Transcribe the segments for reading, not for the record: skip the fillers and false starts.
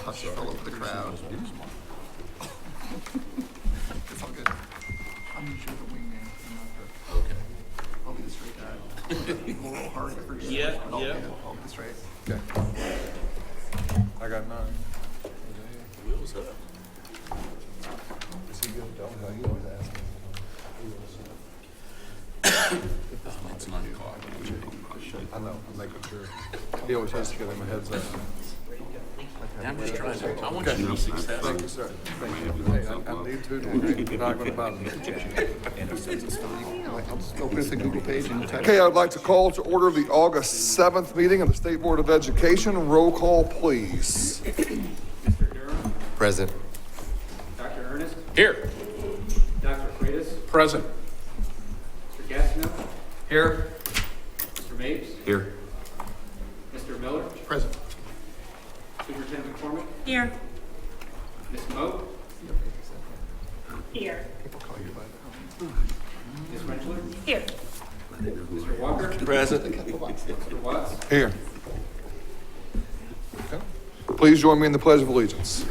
Hush all over the crowd. It's all good. I'm usually the wingman. Okay. I'll be the straight guy. I'm a little hard at first. Yeah. I'll be the straight. Okay. I got 9. Wheels up. Is he good? No, he always asks me. It's 9 o'clock. I know, I'm making sure. He always has to give him a heads up. I'm just trying to, I want you to be successful. Thank you, sir. Thank you. Hey, I need to, you're not gonna bother me. I'll just open up the Google page and type. Okay, I'd like to call to order the August 7th meeting of the State Board of Education. Roll call, please. Mr. Durham, Present. Dr. Ernest, Here. Dr. Pretest, Present. Mr. Gastineau, Here. Mr. Mapes, Here. Mr. Miller, Present. Superintendent McCormick, Here. Ms. Moak, Here. Ms. Rentschler, Here. Mr. Walker, Present. Mr. Watts, Here. Okay. Please join me in the Pledge of Allegiance.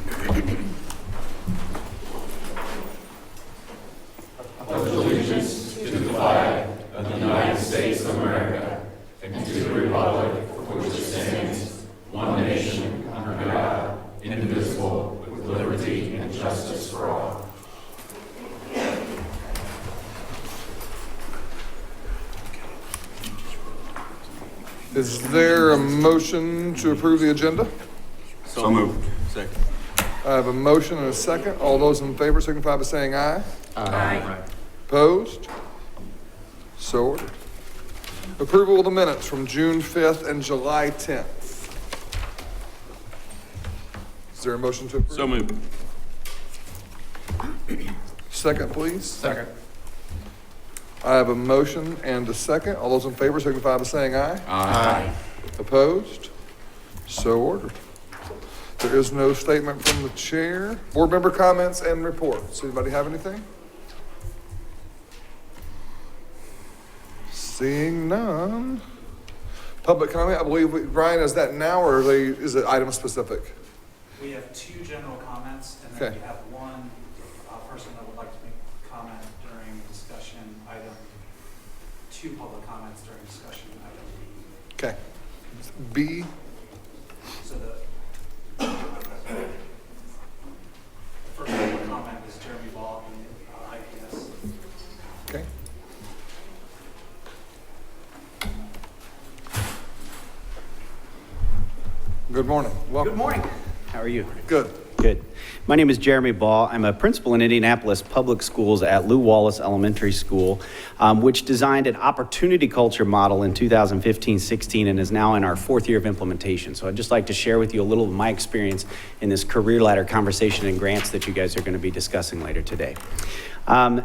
Is there a motion to approve the agenda? So moved. Second. I have a motion and a second. All those in favor signify by saying aye. Aye. Opposed? So ordered. Approval of the minutes from June 5th and July 10th. Is there a motion to approve? So moved. Second, please. Second. I have a motion and a second. All those in favor signify by saying aye. Aye. Opposed? So ordered. There is no statement from the chair. Board member comments and reports. Anybody have anything? Seeing none. Public comment, I believe, Brian, is that now or is it item specific? We have 2 general comments, and then Okay. we have one person that would like to make a comment during discussion item, 2 public comments during discussion item B. Okay. B, So the first public comment is Jeremy Ball, IPS. okay. Good morning. Welcome. Good morning. How are you? Good. Good. My name is Jeremy Ball. I'm a principal in Indianapolis Public Schools at Lew Wallace Elementary School, which designed an opportunity culture model in 2015-16 and is now in our 4th year of implementation. So I'd just like to share with you a little of my experience in this career ladder conversation and grants that you guys are going to be discussing later today.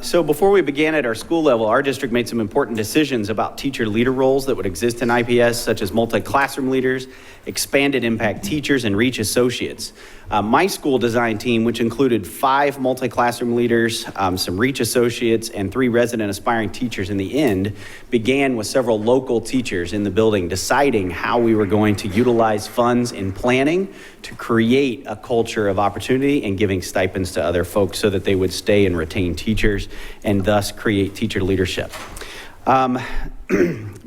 So before we began at our school level, our district made some important decisions about teacher leader roles that would exist in IPS, such as multi-classroom leaders, expanded impact teachers, and reach associates. My school design team, which included 5 multi-classroom leaders, some reach associates, and 3 resident aspiring teachers in the end, began with several local teachers in the building deciding how we were going to utilize funds in planning to create a culture of opportunity and giving stipends to other folks so that they would stay and retain teachers and thus create teacher leadership.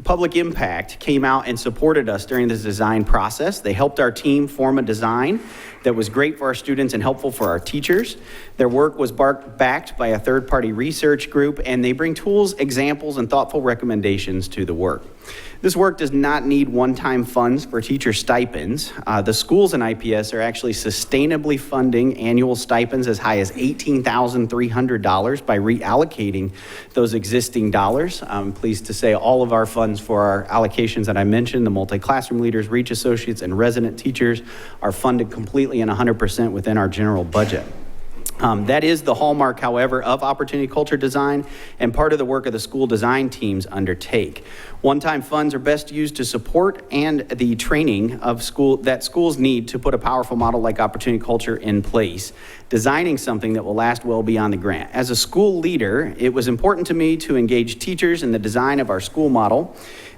Public Impact came out and supported us during this design process. They helped our team form a design that was great for our students and helpful for our teachers. Their work was backed by a third-party research group, and they bring tools, examples, and thoughtful recommendations to the work. This work does not need one-time funds for teacher stipends. The schools in IPS are actually sustainably funding annual stipends as high as $18,300 by reallocating those existing dollars. I'm pleased to say all of our funds for our allocations that I mentioned, the multi-classroom leaders, reach associates, and resident teachers, are funded completely and 100% within our general budget. That is the hallmark, however, of opportunity culture design and part of the work of the school design teams undertake. One-time funds are best used to support and the training of schools need to put a powerful model like opportunity culture in place, designing something that will last well beyond the grant. As a school leader, it was important to me to engage teachers in the design of our school model.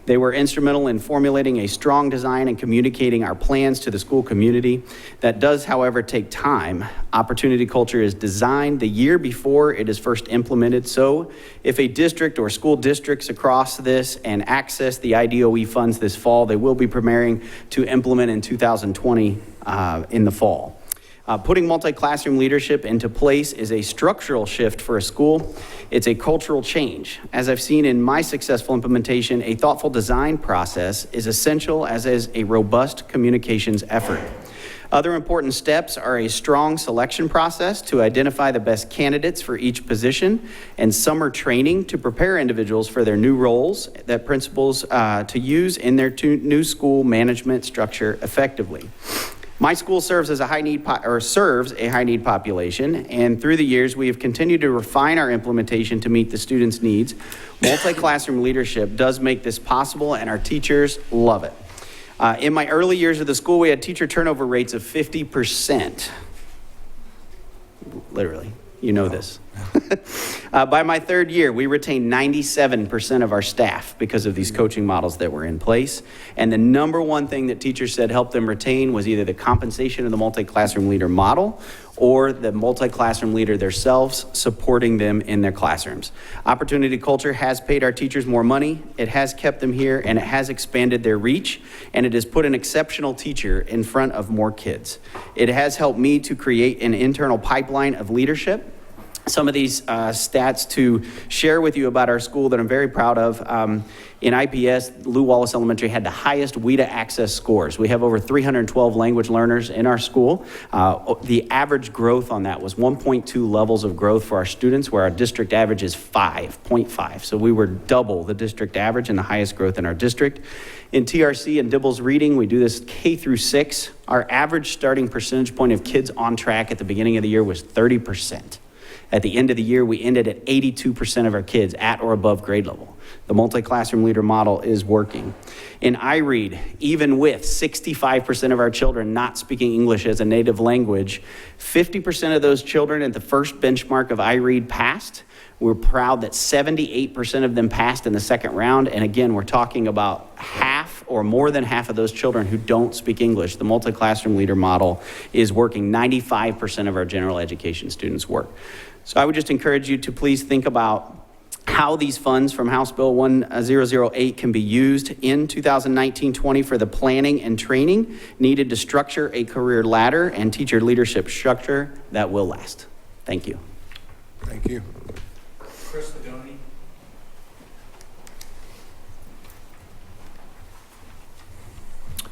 They were instrumental in formulating a strong design and communicating our plans to the school community. That does, however, take time. Opportunity culture is designed the year before it is first implemented. So if a district or school districts across this and access the IDOE funds this fall, they will be preparing to implement in 2020 in the fall. Putting multi-classroom leadership into place is a structural shift for a school. It's a cultural change. As I've seen in my successful implementation, a thoughtful design process is essential, as is a robust communications effort. Other important steps are a strong selection process to identify the best candidates for each position, and summer training to prepare individuals for their new roles that principals to use in their new school management structure effectively. My school serves a high need population, and through the years, we have continued to refine our implementation to meet the students' needs. Multi-classroom leadership does make this possible, and our teachers love it. In my early years of the school, we had teacher turnover rates of 50%. Literally, you know this. By my third year, we retained 97% of our staff because of these coaching models that were in place. And the number one thing that teachers said helped them retain was either the compensation of the multi-classroom leader model or the multi-classroom leader themselves supporting them in their classrooms. Opportunity culture has paid our teachers more money, it has kept them here, and it has expanded their reach, and it has put an exceptional teacher in front of more kids. It has helped me to create an internal pipeline of leadership. Some of these stats to share with you about our school that I'm very proud of. In IPS, Lew Wallace Elementary had the highest WIDA access scores. We have over 312 language learners in our school. The average growth on that was 1.2 levels of growth for our students, where our district average is 5.5. So we were double the district average and the highest growth in our district. In TRC and Dibble's reading, we do this K through 6. Our average starting percentage point of kids on track at the beginning of the year was 30%. At the end of the year, we ended at 82% of our kids at or above grade level. The multi-classroom leader model is working. In iRead, even with 65% of our children not speaking English as a native language, 50% of those children at the first benchmark of iRead passed. We're proud that 78% of them passed in the second round. And again, we're talking about half or more than half of those children who don't speak English. The multi-classroom leader model is working. 95% of our general education students work. So I would just encourage you to please think about how these funds from House Bill 1008 can be used in 2019-20 for the planning and training needed to structure a career ladder and teacher leadership structure that will last. Thank you. Thank you. Chris Lagoni.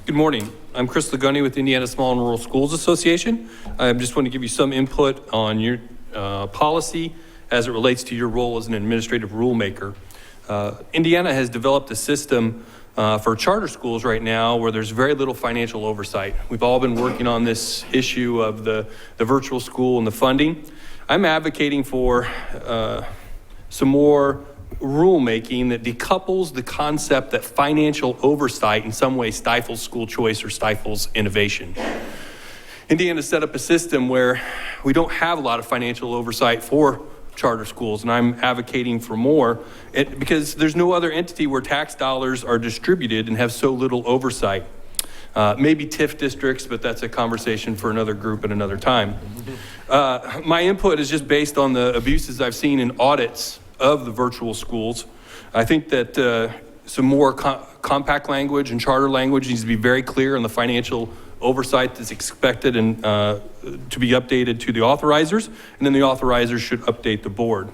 Good morning. I'm Chris Lagoni with Indiana Small and Rural Schools Association. I just want to give you some input on your policy as it relates to your role as an administrative rulemaker. Indiana has developed a system for charter schools right now where there's very little financial oversight. We've all been working on this issue of the virtual school and the funding. I'm advocating for some more rulemaking that decouples the concept that financial oversight in some way stifles school choice or stifles innovation. Indiana set up a system where we don't have a lot of financial oversight for charter schools, and I'm advocating for more because there's no other entity where tax dollars are distributed and have so little oversight. Maybe TIF districts, but that's a conversation for another group at another time. My input is just based on the abuses I've seen in audits of the virtual schools. I think that some more compact language and charter language needs to be very clear on the financial oversight that's expected and to be updated to the authorizers, and then the authorizers should update the board.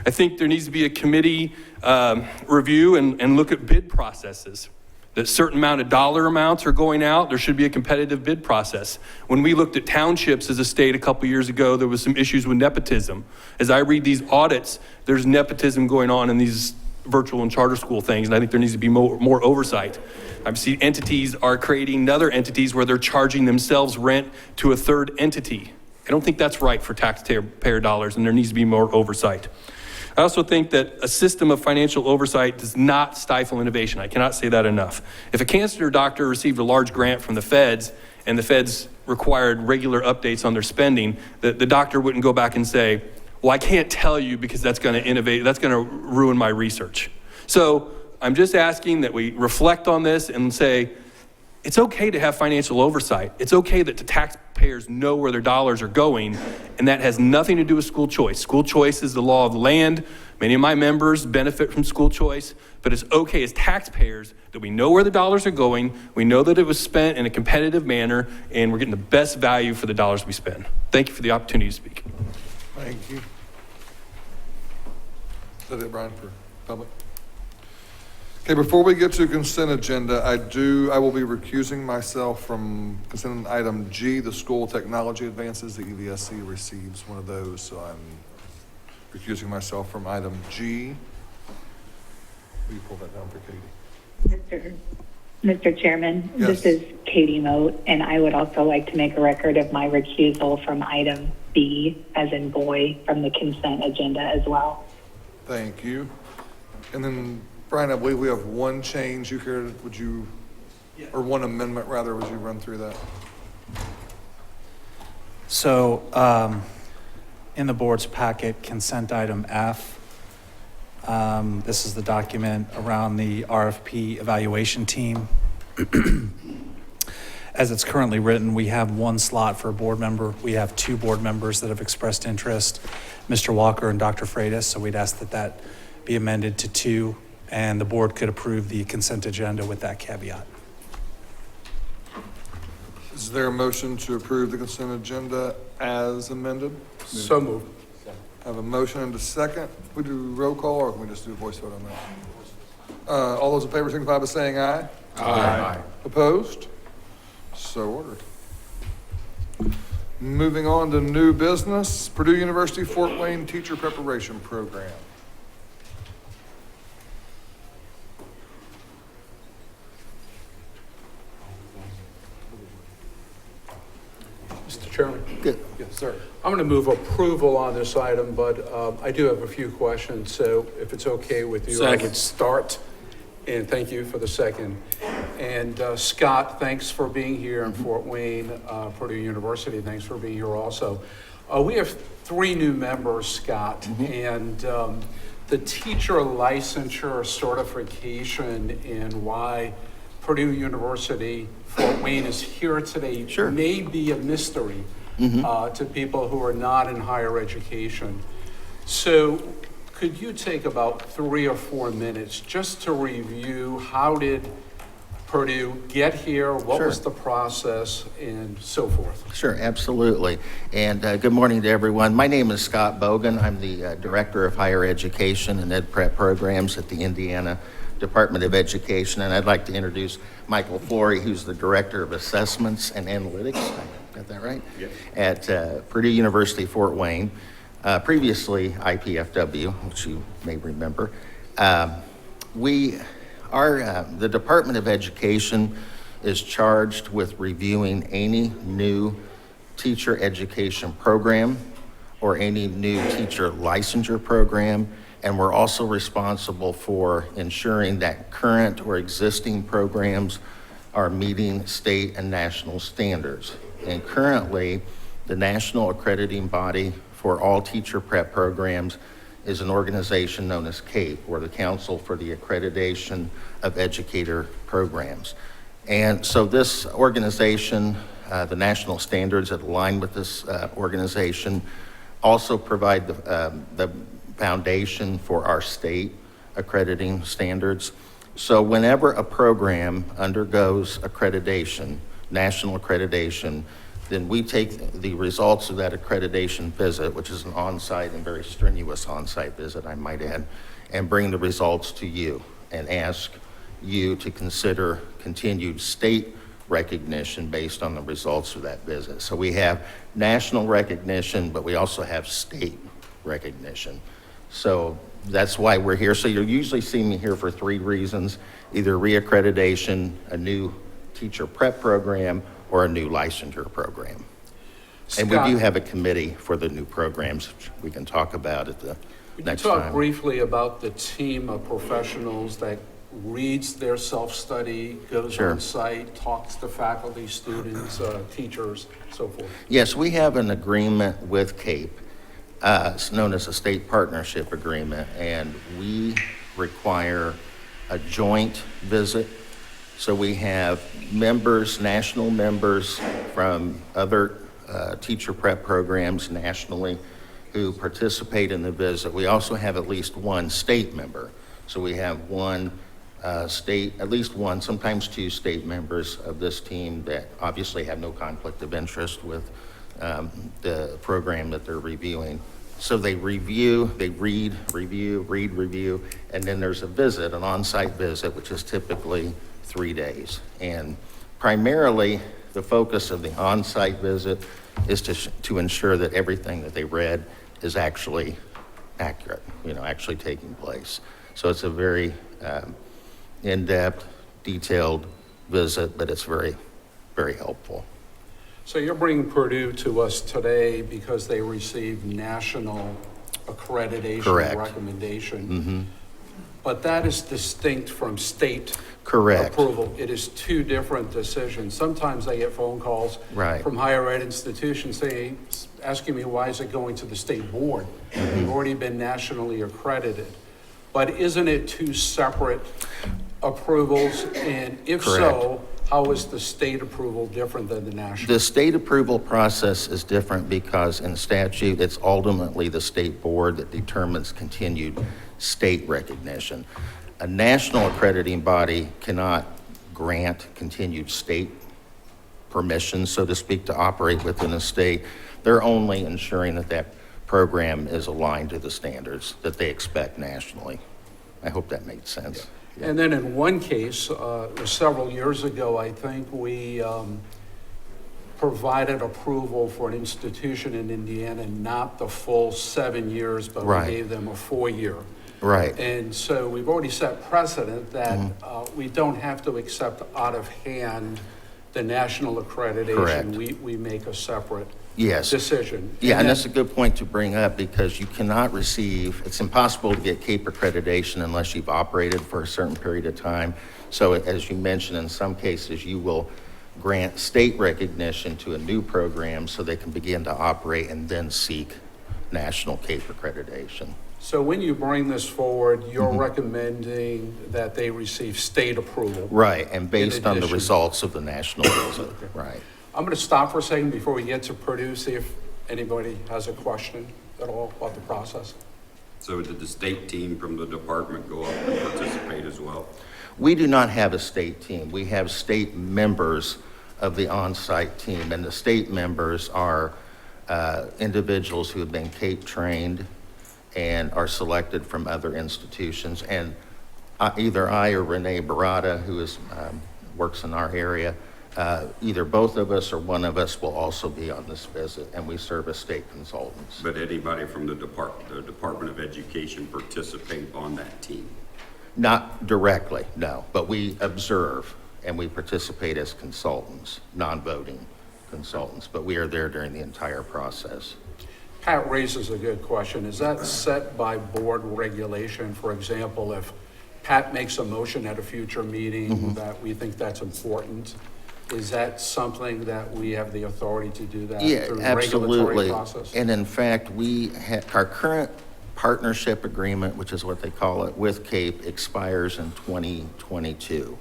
I think there needs to be a committee review and look at bid processes. That certain amount of dollar amounts are going out, there should be a competitive bid process. When we looked at townships as a state a couple years ago, there was some issues with nepotism. As I read these audits, there's nepotism going on in these virtual and charter school things, and I think there needs to be more oversight. I've seen entities are creating other entities where they're charging themselves rent to a third entity. I don't think that's right for taxpayer dollars, and there needs to be more oversight. I also think that a system of financial oversight does not stifle innovation. I cannot say that enough. If a cancer doctor received a large grant from the feds and the feds required regular updates on their spending, the doctor wouldn't go back and say, well, I can't tell you because that's going to innovate, that's going to ruin my research. So I'm just asking that we reflect on this and say, it's okay to have financial oversight. It's okay that the taxpayers know where their dollars are going, and that has nothing to do with school choice. School choice is the law of the land. Many of my members benefit from school choice, but it's okay as taxpayers that we know where the dollars are going, we know that it was spent in a competitive manner, and we're getting the best value for the dollars we spend. Thank you for the opportunity to speak. Thank you. Is that it, Brian, for public? Okay, before we get to consent agenda, I will be recusing myself from consent item G, the school technology advances. The EVSC receives one of those, so I'm recusing myself from item G. Will you pull that down for Katie? Mr. Chairman, Yes. This is Katie Moat, and I would also like to make a record of my recusal from item B, as in boy, from the consent agenda as well. Thank you. And then, Brian, I believe we have one change you care, or one amendment rather, would you run through that? So, in the board's packet, consent item F. This is the document around the RFP evaluation team. As it's currently written, we have one slot for a board member. We have 2 board members that have expressed interest, Mr. Walker and Dr. Freitas, so we'd ask that that be amended to 2, and the board could approve the consent agenda with that caveat. Is there a motion to approve the consent agenda as amended? So moved. I have a motion and a second. We do roll call, or can we just do a voice vote on that? All those in favor signify by saying aye. Aye. Opposed? So ordered. Moving on to new business, Purdue University Fort Wayne Teacher Preparation Program. Mr. Chairman? Good. Yes, sir. I'm going to move approval on this item, but I do have a few questions, so if it's okay with you, I Second. would start. And thank you for the second. And Scott, thanks for being here in Fort Wayne, Purdue University. Thanks for being here also. We have 3 new members, Scott, and the teacher licensure certification and why Purdue University Fort Wayne is here today may be a mystery to people who are not in higher education. So could you take about 3 or 4 minutes just to review how did Purdue get here, what was the process, and so forth? Sure, absolutely. And good morning to everyone. My name is Scott Bogan. I'm the Director of Higher Education and Ed Prep Programs at the Indiana Department of Education. And I'd like to introduce Michael Flory, who's the Director of Assessments and Analytics. I got that right? Yes. At Purdue University Fort Wayne. Previously IPFW, which you may remember. The Department of Education is charged with reviewing any new teacher education program or any new teacher licensure program, and we're also responsible for ensuring that current or existing programs are meeting state and national standards. And currently, the national accrediting body for all teacher prep programs is an organization known as CAPE, or the Council for the Accreditation of Educator Programs. And so this organization, the national standards that align with this organization, also provide the foundation for our state accrediting standards. So whenever a program undergoes accreditation, national accreditation, then we take the results of that accreditation visit, which is an on-site and very strenuous on-site visit, I might add, and bring the results to you and ask you to consider continued state recognition based on the results of that visit. So we have national recognition, but we also have state recognition. So that's why we're here. So you'll usually see me here for 3 reasons: either reaccreditation, a new teacher prep program, or a new licensure program. And we do have a committee for the new programs, which we can talk about at the next time. Could you talk briefly about the team of professionals that reads their self-study, goes on site, talks to faculty, students, teachers, so forth? Yes, we have an agreement with CAPE. It's known as a state partnership agreement, and we require a joint visit. So we have members, national members from other teacher prep programs nationally who participate in the visit. We also have at least one state member. So we have one state, at least one, sometimes two state members of this team that obviously have no conflict of interest with the program that they're reviewing. So they review, they read, review, and then there's a visit, an on-site visit, which is typically 3 days. And primarily, the focus of the on-site visit is to ensure that everything that they read is actually accurate, actually taking place. So it's a very in-depth, detailed visit, but it's very, very helpful. So you're bringing Purdue to us today because they received national accreditation Correct. recommendation. But that is distinct from state Correct. approval. It is two different decisions. Sometimes I get phone calls Right. from higher ed institutions saying, asking me, why is it going to the state board? We've already been nationally accredited. But isn't it two separate approvals? And if so, how is the state approval different than the national? The state approval process is different because in statute, it's ultimately the state board that determines continued state recognition. A national accrediting body cannot grant continued state permission, so to speak, to operate within a state. They're only ensuring that that program is aligned to the standards that they expect nationally. I hope that made sense. And then in one case, several years ago, I think we provided approval for an institution in Indiana, not the full 7 years, but Right. we gave them a 4-year. Right. And so we've already set precedent that we don't have to accept out of hand the national accreditation. Correct. We make a separate Yes. decision. Yeah, and then- that's a good point to bring up because you cannot receive, it's impossible to get CAPE accreditation unless you've operated for a certain period of time. So as you mentioned, in some cases, you will grant state recognition to a new program so they can begin to operate and then seek national CAPE accreditation. So when you bring this forward, you're recommending that they receive state approval. Right, and based on the addition. results of the national visit, right. I'm going to stop for a second before we get to Purdue, see if anybody has a question at all about the process. So did the state team from the department go up and participate as well? We do not have a state team. We have state members of the on-site team, and the state members are individuals who have been CAPE trained and are selected from other institutions. And either I or Renee Barada, who is, works in our area, either both of us or one of us will also be on this visit, and we serve as state consultants. But anybody from the Department of Education participate on that team? Not directly, no, but we observe and we participate as consultants, non-voting consultants, but we are there during the entire process. Pat raises a good question. Is that set by board regulation? For example, if Pat makes a motion at a future meeting that we think that's important, is that something that we have the authority to do that Yeah, through the regulatory absolutely. process? And in fact, our current partnership agreement, which is what they call it, with CAPE expires in 2022.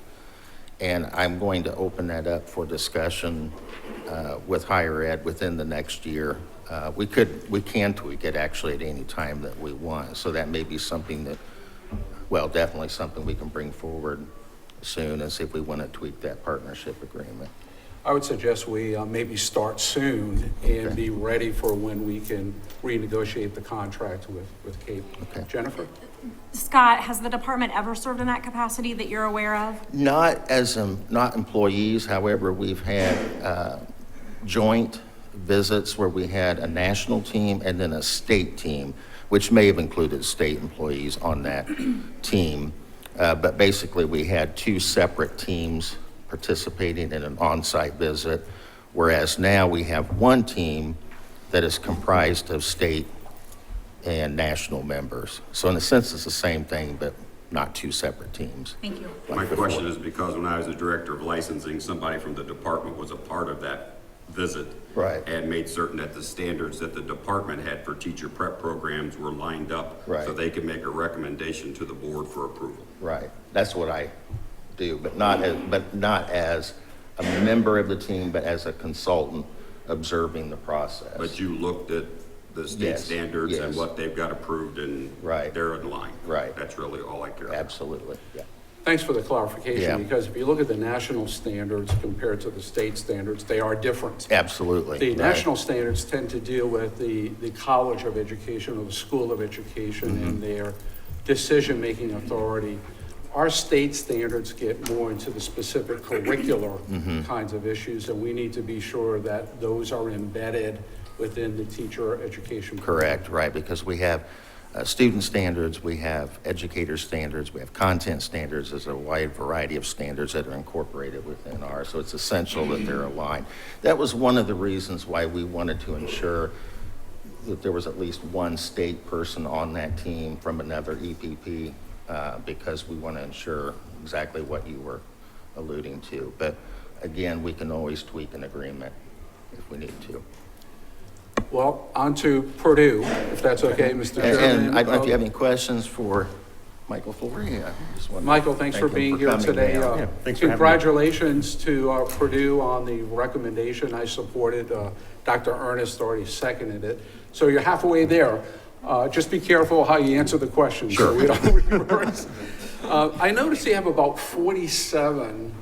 And I'm going to open that up for discussion with higher ed within the next year. We can tweak it actually at any time that we want. So that may be something that, well, definitely something we can bring forward soon and see if we want to tweak that partnership agreement. I would suggest we maybe start soon and be ready for when we can renegotiate the contract with CAPE. Okay. Jennifer? Scott, has the department ever served in that capacity that you're aware of? Not employees, however, we've had joint visits where we had a national team and then a state team, which may have included state employees on that team. But basically, we had two separate teams participating in an on-site visit, whereas now we have one team that is comprised of state and national members. So in a sense, it's the same thing, but not two separate teams. Thank you. My question is because when I was the director of licensing, somebody from the department was a part of that visit. Right. And made certain that the standards that the department had for teacher prep programs were lined up. Right. So they can make a recommendation to the board for approval. Right, that's what I do, but not as a member of the team, but as a consultant observing the process. But you looked at the state Yes, standards and yes. what they've got approved and Right. they're in line. Right. That's really all I care about. Absolutely, yeah. Thanks for the Yeah. clarification, because if you look at the national standards compared to the state standards, they are different. Absolutely. The right. national standards tend to deal with the College of Education or the School of Education and their decision-making authority. Our state standards get more into the specific curricular kinds of issues, and we need to be sure that those are embedded within the teacher education program. Correct, right, because we have student standards, we have educator standards, we have content standards. There's a wide variety of standards that are incorporated within ours, so it's essential that they're aligned. That was one of the reasons why we wanted to ensure that there was at least one state person on that team from another EPP, because we want to ensure exactly what you were alluding to. But again, we can always tweak an agreement if we need to. Well, on to Purdue, if that's okay, Mr. Chairman. And I don't know if you have any questions for Michael Flory. Michael, thanks for being here today. Thanks Congratulations to Purdue on the recommendation. I supported, Dr. Ernest already seconded it. So you're halfway there. Just be careful how you answer the questions. Sure. So we don't reverse. I noticed you have about 47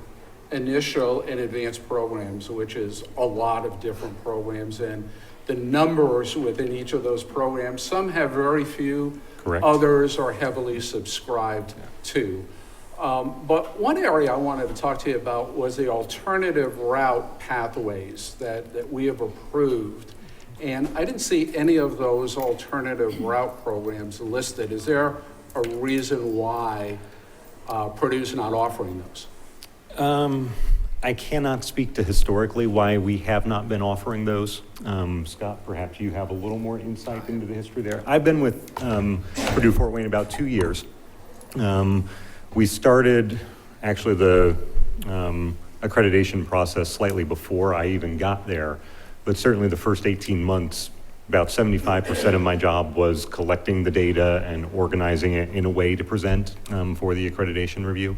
initial and advanced programs, which is a lot of different programs, and the numbers within each of those programs, some have very few. Correct. Others are heavily subscribed to. But one area I wanted to talk to you about was the alternative route pathways that we have approved. And I didn't see any of those alternative route programs listed. Is there a reason why Purdue's not offering those? I cannot speak to historically why we have not been offering those. Scott, perhaps you have a little more insight into the history there. I've been with Purdue Fort Wayne about 2 years. We started actually the accreditation process slightly before I even got there, but certainly the first 18 months, about 75% of my job was collecting the data and organizing it in a way to present for the accreditation review.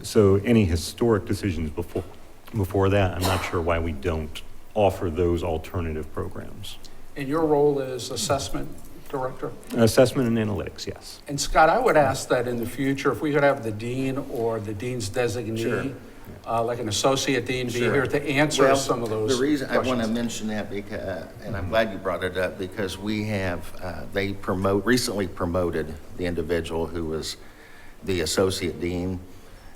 So any historic decisions before that, I'm not sure why we don't offer those alternative programs. And your role is assessment director? Assessment and analytics, yes. And Scott, I would ask that in the future, if we could have the dean or the dean's designee, Sure. Like an associate dean, be Sure. here to answer Well, some of those The reason I want to questions. mention that, because, and I'm glad you brought it up, because we have, they recently promoted the individual who was the associate dean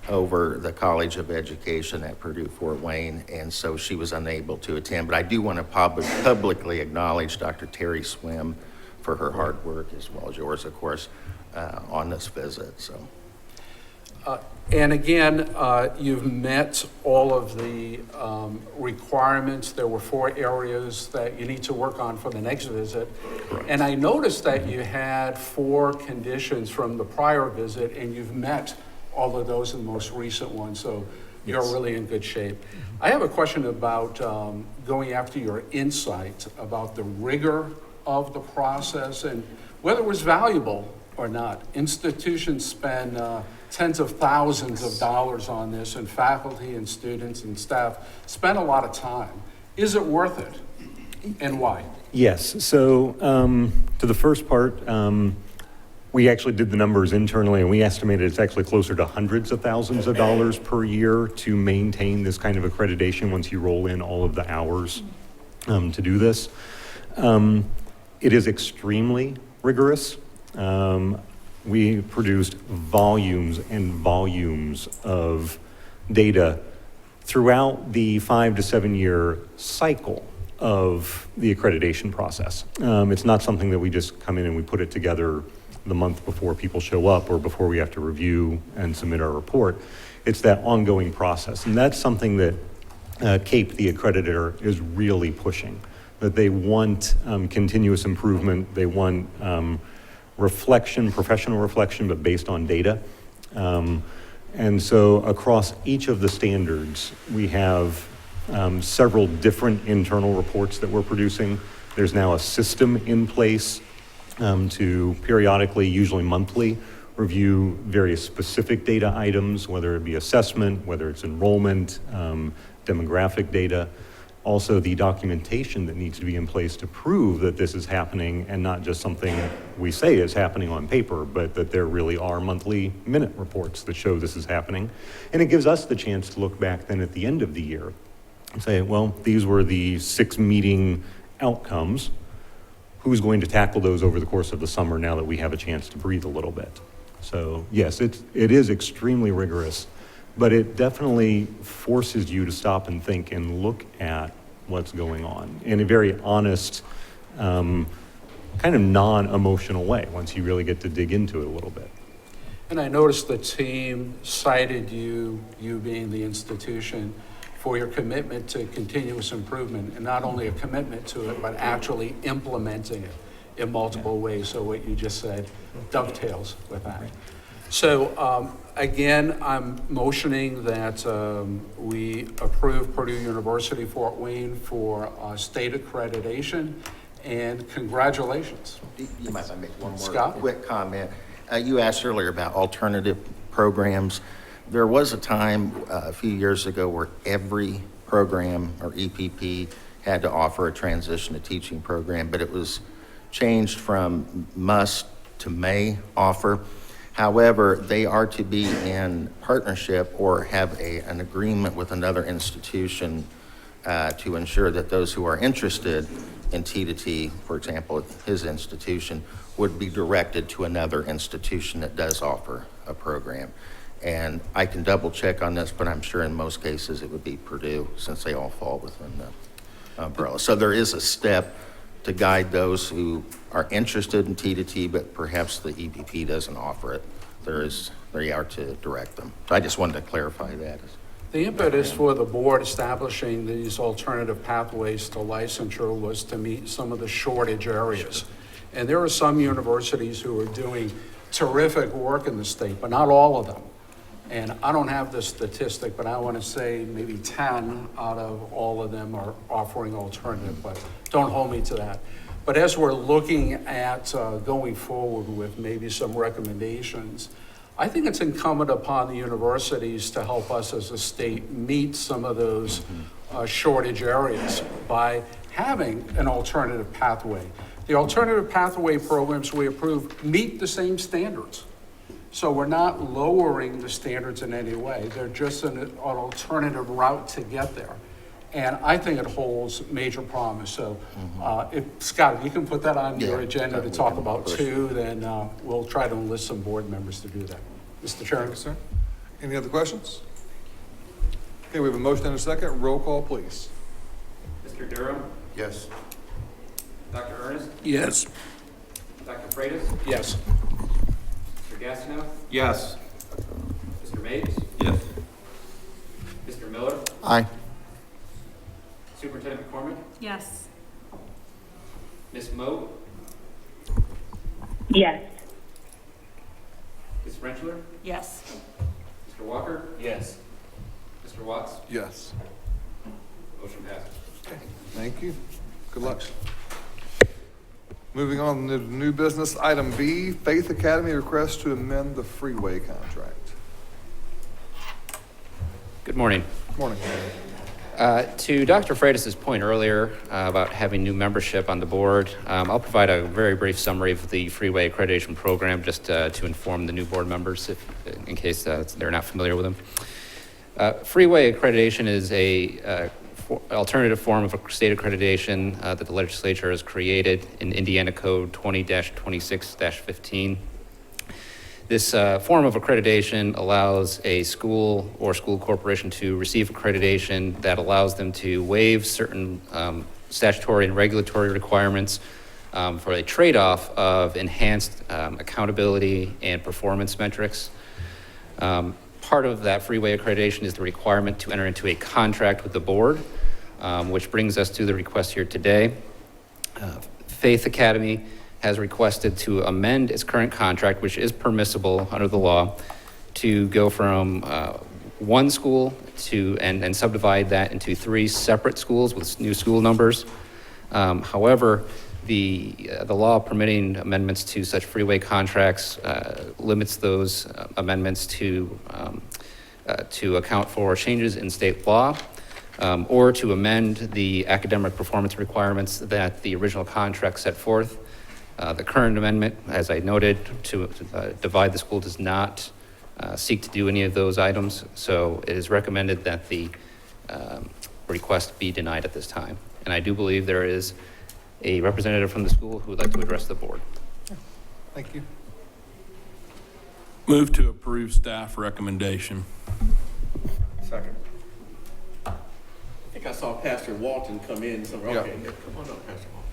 over the College of Education at Purdue Fort Wayne, and so she was unable to attend. But I do want to publicly acknowledge Dr. Terry Swim for her hard work, as well as yours, of course, on this visit. So. And again, you've met all of the requirements. There were 4 areas that you need to work on for the next visit. Correct. And I noticed that you had 4 conditions from the prior visit, and you've met all of those in the most recent one, so you're Yes. really in good shape. I have a question about going after your insight about the rigor of the process and whether it was valuable or not. Institutions spend tens of thousands of dollars on this, and faculty and students and staff spend a lot of time. Is it worth it, and why? Yes, so to the first part, we actually did the numbers internally, and we estimated it's actually closer to hundreds of thousands of dollars per year to maintain this kind of accreditation once you roll in all of the hours to do this. It is extremely rigorous. We produced volumes and volumes of data throughout the 5 to 7 year cycle of the accreditation process. It's not something that we just come in and we put it together the month before people show up or before we have to review and submit our report. It's that ongoing process. And that's something that CAPE, the accreditor, is really pushing, that they want continuous improvement. They want reflection, professional reflection, but based on data. And so across each of the standards, we have several different internal reports that we're producing. There's now a system in place to periodically, usually monthly, review various specific data items, whether it be assessment, whether it's enrollment, demographic data. Also, the documentation that needs to be in place to prove that this is happening and not just something we say is happening on paper, but that there really are monthly minute reports that show this is happening. And it gives us the chance to look back then at the end of the year and say, well, these were the 6 meeting outcomes. Who's going to tackle those over the course of the summer now that we have a chance to breathe a little bit? So yes, it is extremely rigorous, but it definitely forces you to stop and think and look at what's going on in a very honest, kind of non-emotional way once you really get to dig into it a little bit. And I noticed the team cited you being the institution, for your commitment to continuous improvement, and not only a commitment to it, but actually implementing it in multiple ways. So what you just said dovetails with that. So again, I'm motioning that we approve Purdue University Fort Wayne for state accreditation, and congratulations. Do you mind if I make one more Scott? quick comment? You asked earlier about alternative programs. There was a time a few years ago where every program or EPP had to offer a transition to teaching program, but it was changed from must to may offer. However, they are to be in partnership or have an agreement with another institution to ensure that those who are interested in T2T, for example, his institution, would be directed to another institution that does offer a program. And I can double check on this, but I'm sure in most cases it would be Purdue, since they all fall within the umbrella. So there is a step to guide those who are interested in T2T, but perhaps the EPP doesn't offer it. They are to direct them. So I just wanted to clarify that. The impetus for the board establishing these alternative pathways to licensure was to meet some of the shortage areas. And there are some universities who are doing terrific work in the state, but not all of them. And I don't have the statistic, but I want to say maybe 10 out of all of them are offering alternative, but don't hold me to that. But as we're looking at going forward with maybe some recommendations, I think it's incumbent upon the universities to help us as a state meet some of those shortage areas by having an alternative pathway. The alternative pathway programs we approve meet the same standards. So we're not lowering the standards in any way. They're just an alternative route to get there. And I think it holds major promise. So Scott, if you can put that on your agenda to talk about too, then we'll try to enlist some board members to do that. Mr. Chairman. Sir. Any other questions? Okay, we have a motion and a second. Roll call, please. Mr. Durham? Yes. Dr. Ernest? Yes. Dr. Freitas? Yes. Mr. Gastineau? Yes. Mr. Mapes? Yes. Mr. Miller? Aye. Superintendent McCormick? Yes. Ms. Moe? Yes. Ms. Rentschler? Yes. Mr. Walker? Yes. Mr. Watts? Yes. Motion passes. Thank you. Good luck. Moving on to new business, item B, Faith Academy request to amend the Freeway contract. Good morning. Morning. To Dr. Freitas' point earlier about having new membership on the board, I'll provide a very brief summary of the Freeway Accreditation program just to inform the new board members in case they're not familiar with them. Freeway Accreditation is a alternative form of a state accreditation that the legislature has created in Indiana Code 20-26-15. This form of accreditation allows a school or school corporation to receive accreditation that allows them to waive certain statutory and regulatory requirements for a trade-off of enhanced accountability and performance metrics. Part of that Freeway accreditation is the requirement to enter into a contract with the board, which brings us to the request here today. Faith Academy has requested to amend its current contract, which is permissible under the law, to go from one school and subdivide that into 3 separate schools with new school numbers. However, the law permitting amendments to such freeway contracts limits those amendments to account for changes in state law or to amend the academic performance requirements that the original contract set forth. The current amendment, as I noted, to divide the school does not seek to do any of those items, so it is recommended that the request be denied at this time. And I do believe there is a representative from the school who would like to address the board. Thank you. Move to approve staff recommendation. Second. I think I saw Pastor Walton come in. So, okay, Yeah. come on up, Pastor Walton.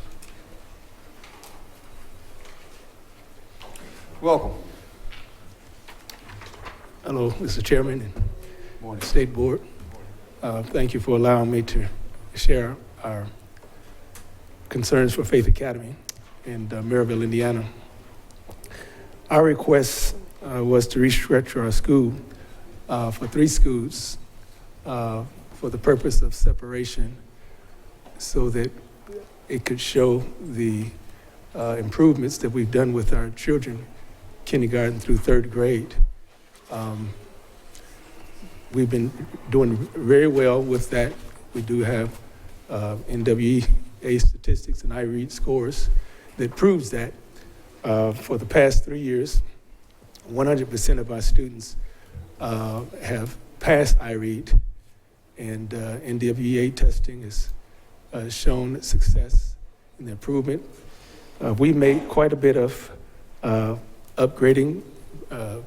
Welcome. Hello, Mr. Chairman and State Board. Thank you for allowing me to share our concerns for Faith Academy in Maryville, Indiana. Our request was to restructure our school for 3 schools for the purpose of separation so that it could show the improvements that we've done with our children, kindergarten through 3rd grade. We've been doing very well with that. We do have NWEA statistics and iRead scores that proves that for the past 3 years, 100% of our students have passed iRead, and NWEA testing has shown success in the improvement. We made quite a bit of upgrading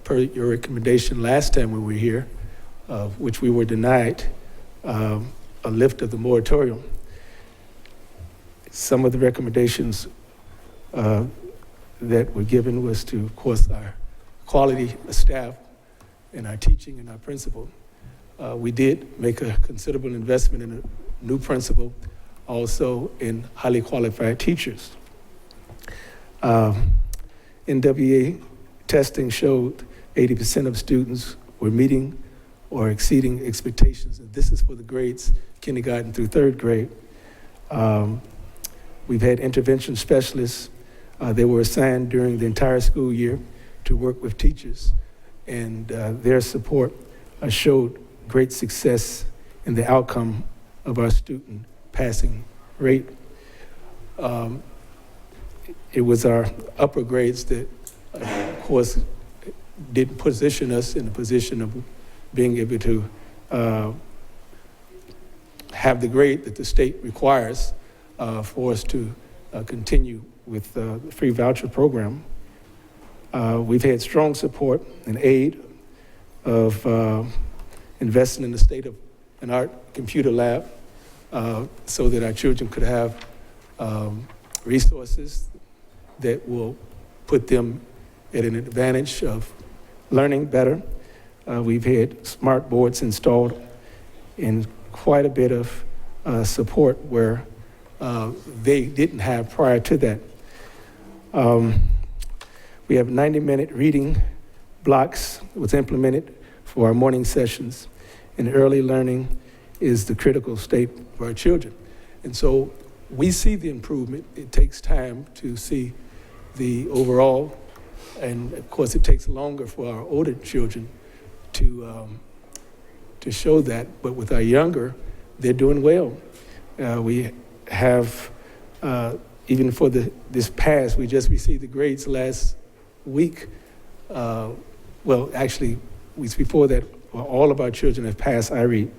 per your recommendation last time we were here, which we were denied a lift of the moratorium. Some of the recommendations that were given was to, of course, our quality of staff and our teaching and our principal. We did make a considerable investment in a new principal, also in highly qualified teachers. NWEA testing showed 80% of students were meeting or exceeding expectations, and this is for the grades kindergarten through 3rd grade. We've had intervention specialists. They were assigned during the entire school year to work with teachers, and their support showed great success in the outcome of our student passing rate. It was our upper grades that, of course, didn't position us in a position of being able to have the grade that the state requires for us to continue with the free voucher program. We've had strong support and aid of investing in the state-of-the-art computer lab so that our children could have resources that will put them at an advantage of learning better. We've had smart boards installed and quite a bit of support where they didn't have prior to that. We have 90-minute reading blocks was implemented for our morning sessions, and early learning is the critical state for our children. And so we see the improvement. It takes time to see the overall, and of course it takes longer for our older children to show that, but with our younger, they're doing well. We have, even for this past, we just received the grades last week. Well, actually, weeks before that, well, all of our children have passed iRead.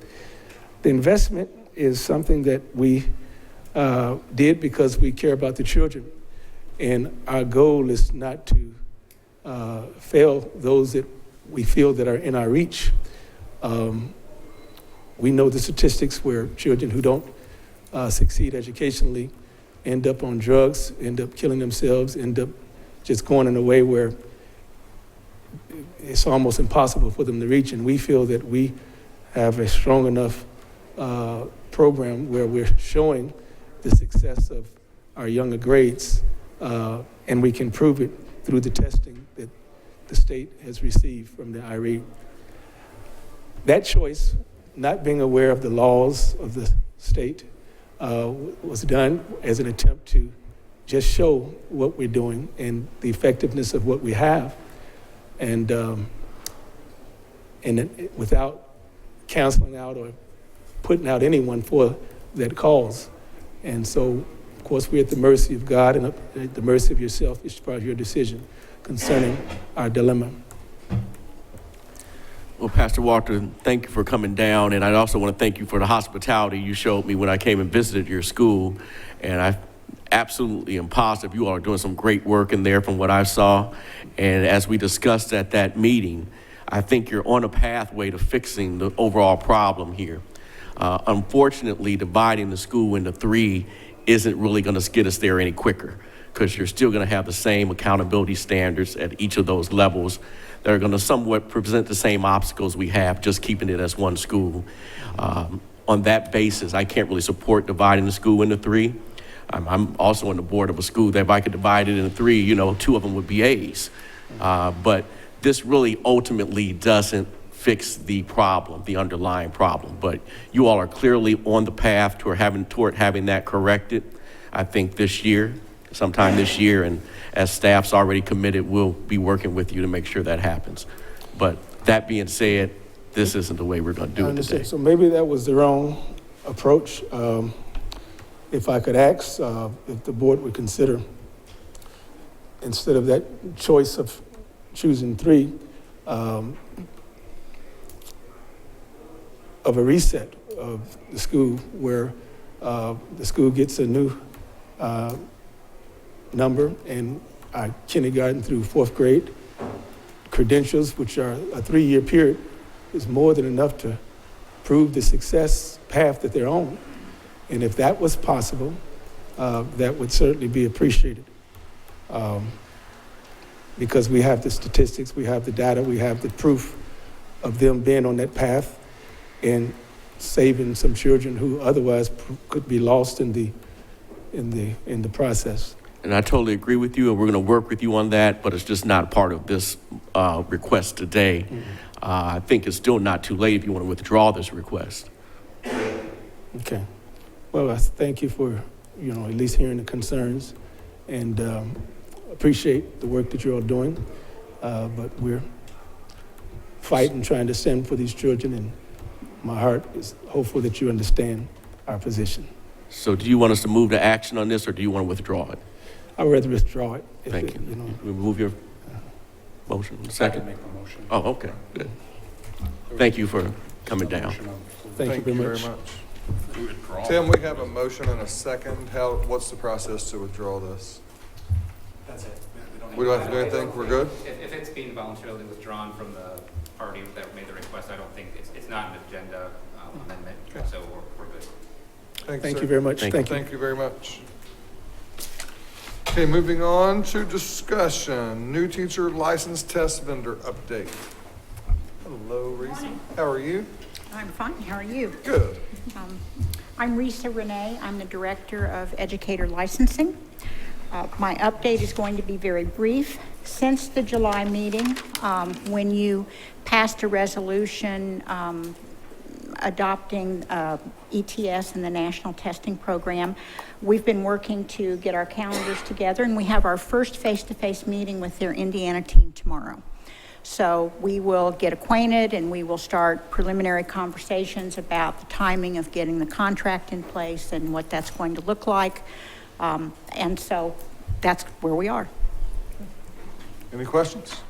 The investment is something that we did because we care about the children. And our goal is not to fail those that we feel that are in our reach. We know the statistics where children who don't succeed educationally end up on drugs, end up killing themselves, end up just going in a way where it's almost impossible for them to reach. And we feel that we have a strong enough program where we're showing the success of our younger grades, and we can prove it through the testing that the state has received from the iRead. that choice, not being aware of the laws of the state, was done as an attempt to just show what we're doing and the effectiveness of what we have, and without canceling out or putting out anyone for that cause. And so, of course, we're at the mercy of God and at the mercy of yourself as far as your decision concerning our dilemma. Well, Pastor Walker, thank you for coming down, and I also want to thank you for the hospitality you showed me when I came and visited your school, and I absolutely am positive you all are doing some great work in there from what I saw, and as we discussed at that meeting, I think you're on a pathway to fixing the overall problem here. Unfortunately, dividing the school into 3 isn't really going to get us there any quicker, because you're still going to have the same accountability standards at each of those levels that are going to somewhat present the same obstacles we have just keeping it as one school. On that basis, I can't really support dividing the school into 3. I'm also on the board of a school that if I could divide it into 3, you know, 2 of them would be A's. But this really ultimately doesn't fix the problem, the underlying problem. But you all are clearly on the path toward having that corrected, I think sometime this year, and as staff's already committed, we'll be working with you to make sure that happens. But that being said, this isn't the way we're going to do it today. So maybe that was the wrong approach. If I could ask if the board would consider, instead of that choice of choosing 3, of a reset of the school where the school gets a new number, and our kindergarten through 4th grade credentials, which are a 3-year period, is more than enough to prove the success path that they're on. And if that was possible, that would certainly be appreciated. Because we have the statistics, we have the data, we have the proof of them being on that path and saving some children who otherwise could be lost in the process. And I totally agree with you, and we're going to work with you on that, but it's just not part of this request today. Mm-hmm. I think it's still not too late if you want to withdraw this request. Okay. Well, I thank you for, at least hearing the concerns, and appreciate the work that you're all doing. But we're fighting, trying to send for these children, and my heart is hopeful that you understand our position. So do you want us to move to action on this, or do you want to withdraw it? I'd rather withdraw it. Thank you. We move your motion. Second? Make a motion. Oh, okay. Good. Thank you for coming down. Thank you very much. Tim, we have a motion and a second. What's the process to withdraw this? That's it. We don't have to do anything? We're good? If it's being voluntarily withdrawn from the party that made the request, I don't think it's not an agenda amendment, Okay. So we're good. Thank you very much. Thank you very much. Okay, moving on to discussion. New teacher license test vendor update. Hello, Reese. How are you? I'm fine. How are you? Good. I'm Risa Renee. I'm the Director of Educator Licensing. My update is going to be very brief. Since the July meeting, when you passed a resolution adopting ETS and the National Testing Program, we've been working to get our calendars together, and we have our first face-to-face meeting with their Indiana team tomorrow. So we will get acquainted, and we will start preliminary conversations about the timing of getting the contract in place and what that's going to look like. And so that's where we are. Any questions?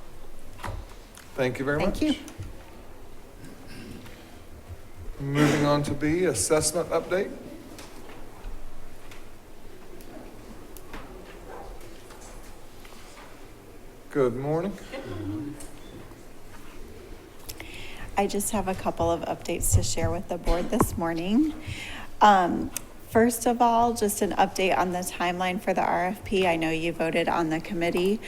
Thank you very much. Thank you. Moving on to B, assessment update. Good morning. I just have a couple of updates to share with the board this morning. First of all, just an update on the timeline for the RFP. I know you voted on the committee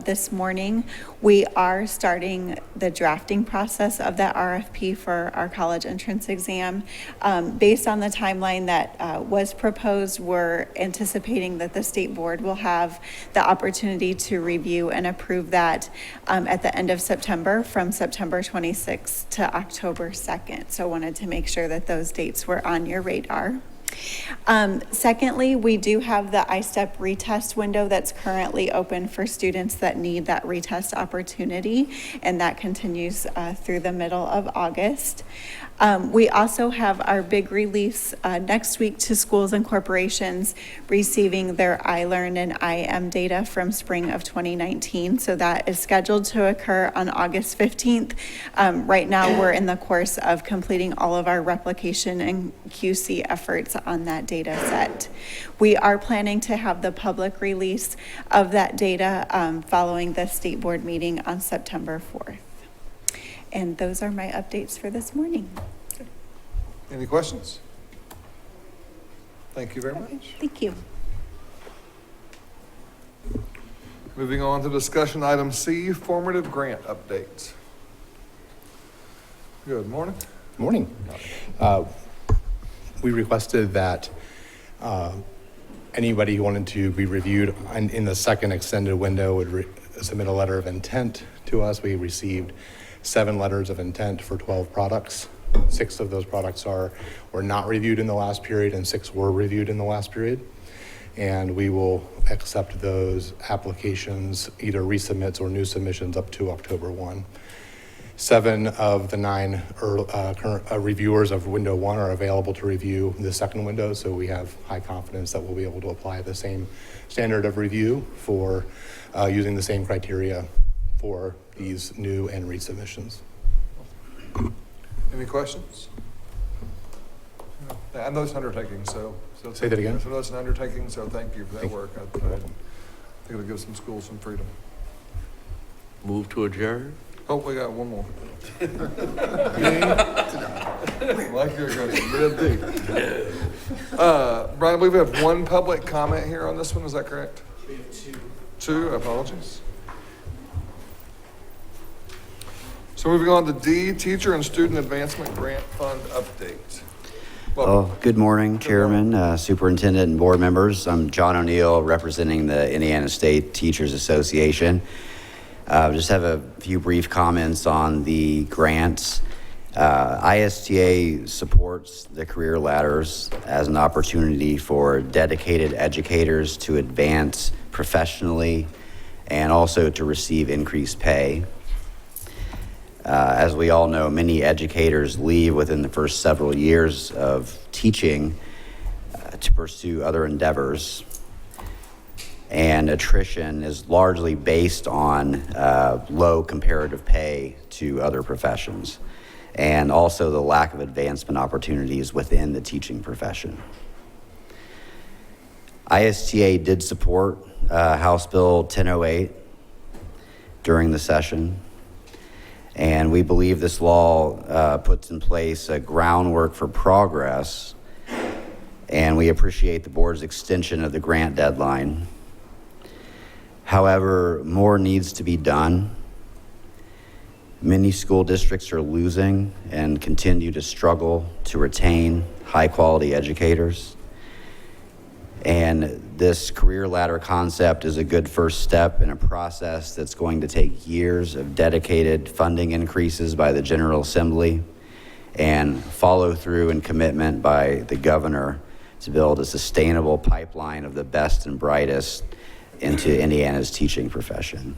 this morning. We are starting the drafting process of that RFP for our college entrance exam. Based on the timeline that was proposed, we're anticipating that the state board will have the opportunity to review and approve that at the end of September, from September 26th to October 2nd. So wanted to make sure that those dates were on your radar. Secondly, we do have the Istep retest window that's currently open for students that need that retest opportunity, and that continues through the middle of August. We also have our big release next week to schools and corporations receiving their iLearn and IM data from spring of 2019. So that is scheduled to occur on August 15th. Right now, we're in the course of completing all of our replication and QC efforts on that data set. We are planning to have the public release of that data following the state board meeting on September 4th. And those are my updates for this morning. Any questions? Thank you very much. Thank you. Moving on to discussion item C, formative grant updates. Good morning. Morning. We requested that anybody who wanted to be reviewed in the second extended window would submit a letter of intent to us. We received 7 letters of intent for 12 products. 6 of those products were not reviewed in the last period, and 6 were reviewed in the last period. And we will accept those applications, either resubmits or new submissions, up to October 1. 7 of the 9 current reviewers of window 1 are available to review the second window, so we have high confidence that we'll be able to apply the same standard of review for using the same criteria for these new and resubmissions. Any questions? I know it's an undertaking, so Say that again? I know it's an undertaking, so thank you for that work. I think it'll give some schools some freedom. Move to adjourn? Oh, we got one more. Like you're going Brian, we have one public comment here on this one, is that correct? We have 2. 2, apologies. So moving on to D, Teacher and Student Advancement Grant Fund update. Welcome. Good morning, Chairman, Superintendent, and board members. I'm John O'Neill, representing the Indiana State Teachers Association. Just have a few brief comments on the grants. ISTA supports the career ladders as an opportunity for dedicated educators to advance professionally and also to receive increased pay. As we all know, many educators leave within the first several years of teaching to pursue other endeavors. And attrition is largely based on low comparative pay to other professions, and also the lack of advancement opportunities within the teaching profession. ISTA did support House Bill 1008 during the session, and we believe this law puts in place a groundwork for progress, and we appreciate the board's extension of the grant deadline. However, more needs to be done. Many school districts are losing and continue to struggle to retain high-quality educators. And this career ladder concept is a good first step in a process that's going to take years of dedicated funding increases by the General Assembly and follow through and commitment by the governor to build a sustainable pipeline of the best and brightest into Indiana's teaching profession.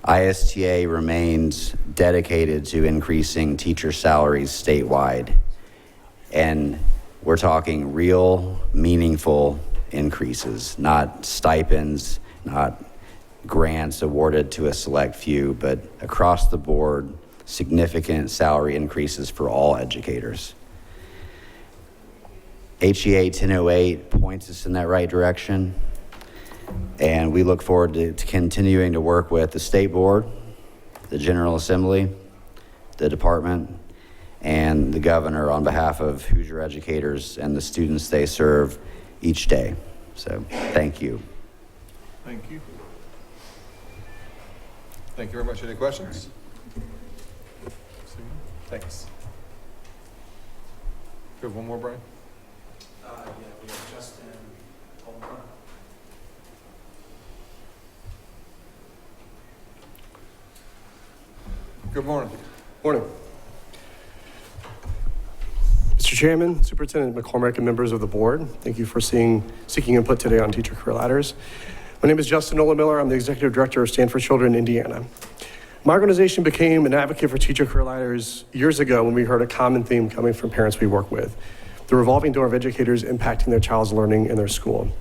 ISTA remains dedicated to increasing teacher salaries statewide, and we're talking real, meaningful increases, not stipends, not grants awarded to a select few, but across the board, significant salary increases for all educators. HEA 1008 points us in that right direction, and we look forward to continuing to work with the State Board, the General Assembly, the Department, and the governor on behalf of Hoosier educators and the students they serve each day. So thank you. Thank you. Thank you very much. Any questions? Thanks. Do you have one more, Brian? Yeah, we have Justin. Good morning. Morning. Mr. Chairman, Superintendent McCormick, and members of the board, thank you for seeking input today on teacher career ladders. My name is Justin Nolan Miller. I'm the Executive Director of Stand for Children Indiana. My organization became an advocate for teacher career ladders years ago when we heard a common theme coming from parents we work with, the revolving door of educators impacting their child's learning in their school.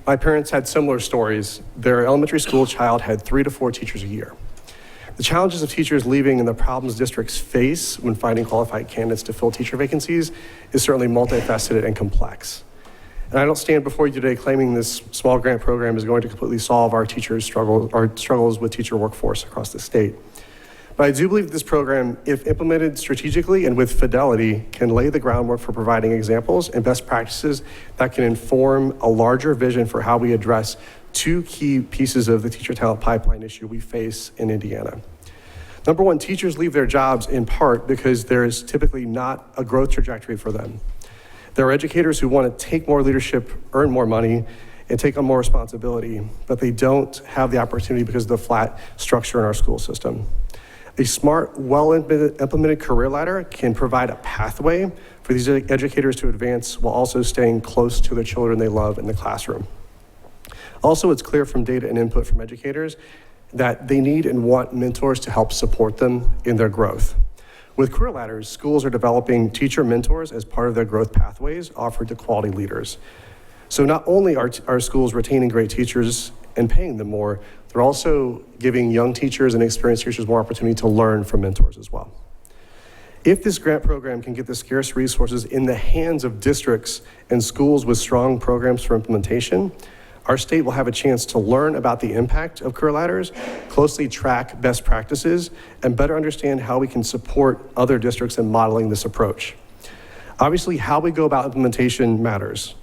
My parents had similar stories. Their elementary school child had 3 to 4 teachers a year. The challenges of teachers leaving and the problems districts face when finding qualified candidates to fill teacher vacancies is certainly multifaceted and complex. And I don't stand before you today claiming this small grant program is going to completely solve our struggles with teacher workforce across the state. But I do believe that this program, if implemented strategically and with fidelity, can lay the groundwork for providing examples and best practices that can inform a larger vision for how we address 2 key pieces of the teacher talent pipeline issue we face in Indiana. Number one, teachers leave their jobs in part because there is typically not a growth trajectory for them. There are educators who want to take more leadership, earn more money, and take on more responsibility, but they don't have the opportunity because of the flat structure in our school system. A smart, well-implemented career ladder can provide a pathway for these educators to advance while also staying close to the children they love in the classroom. Also, it's clear from data and input from educators that they need and want mentors to help support them in their growth. With career ladders, schools are developing teacher mentors as part of their growth pathways offered to quality leaders. So not only are schools retaining great teachers and paying them more, they're also giving young teachers and experienced teachers more opportunity to learn from mentors as well. If this grant program can get the scarce resources in the hands of districts and schools with strong programs for implementation, our state will have a chance to learn about the impact of career ladders, closely track best practices, and better understand how we can support other districts in modeling this approach. Obviously, how we go about implementation matters.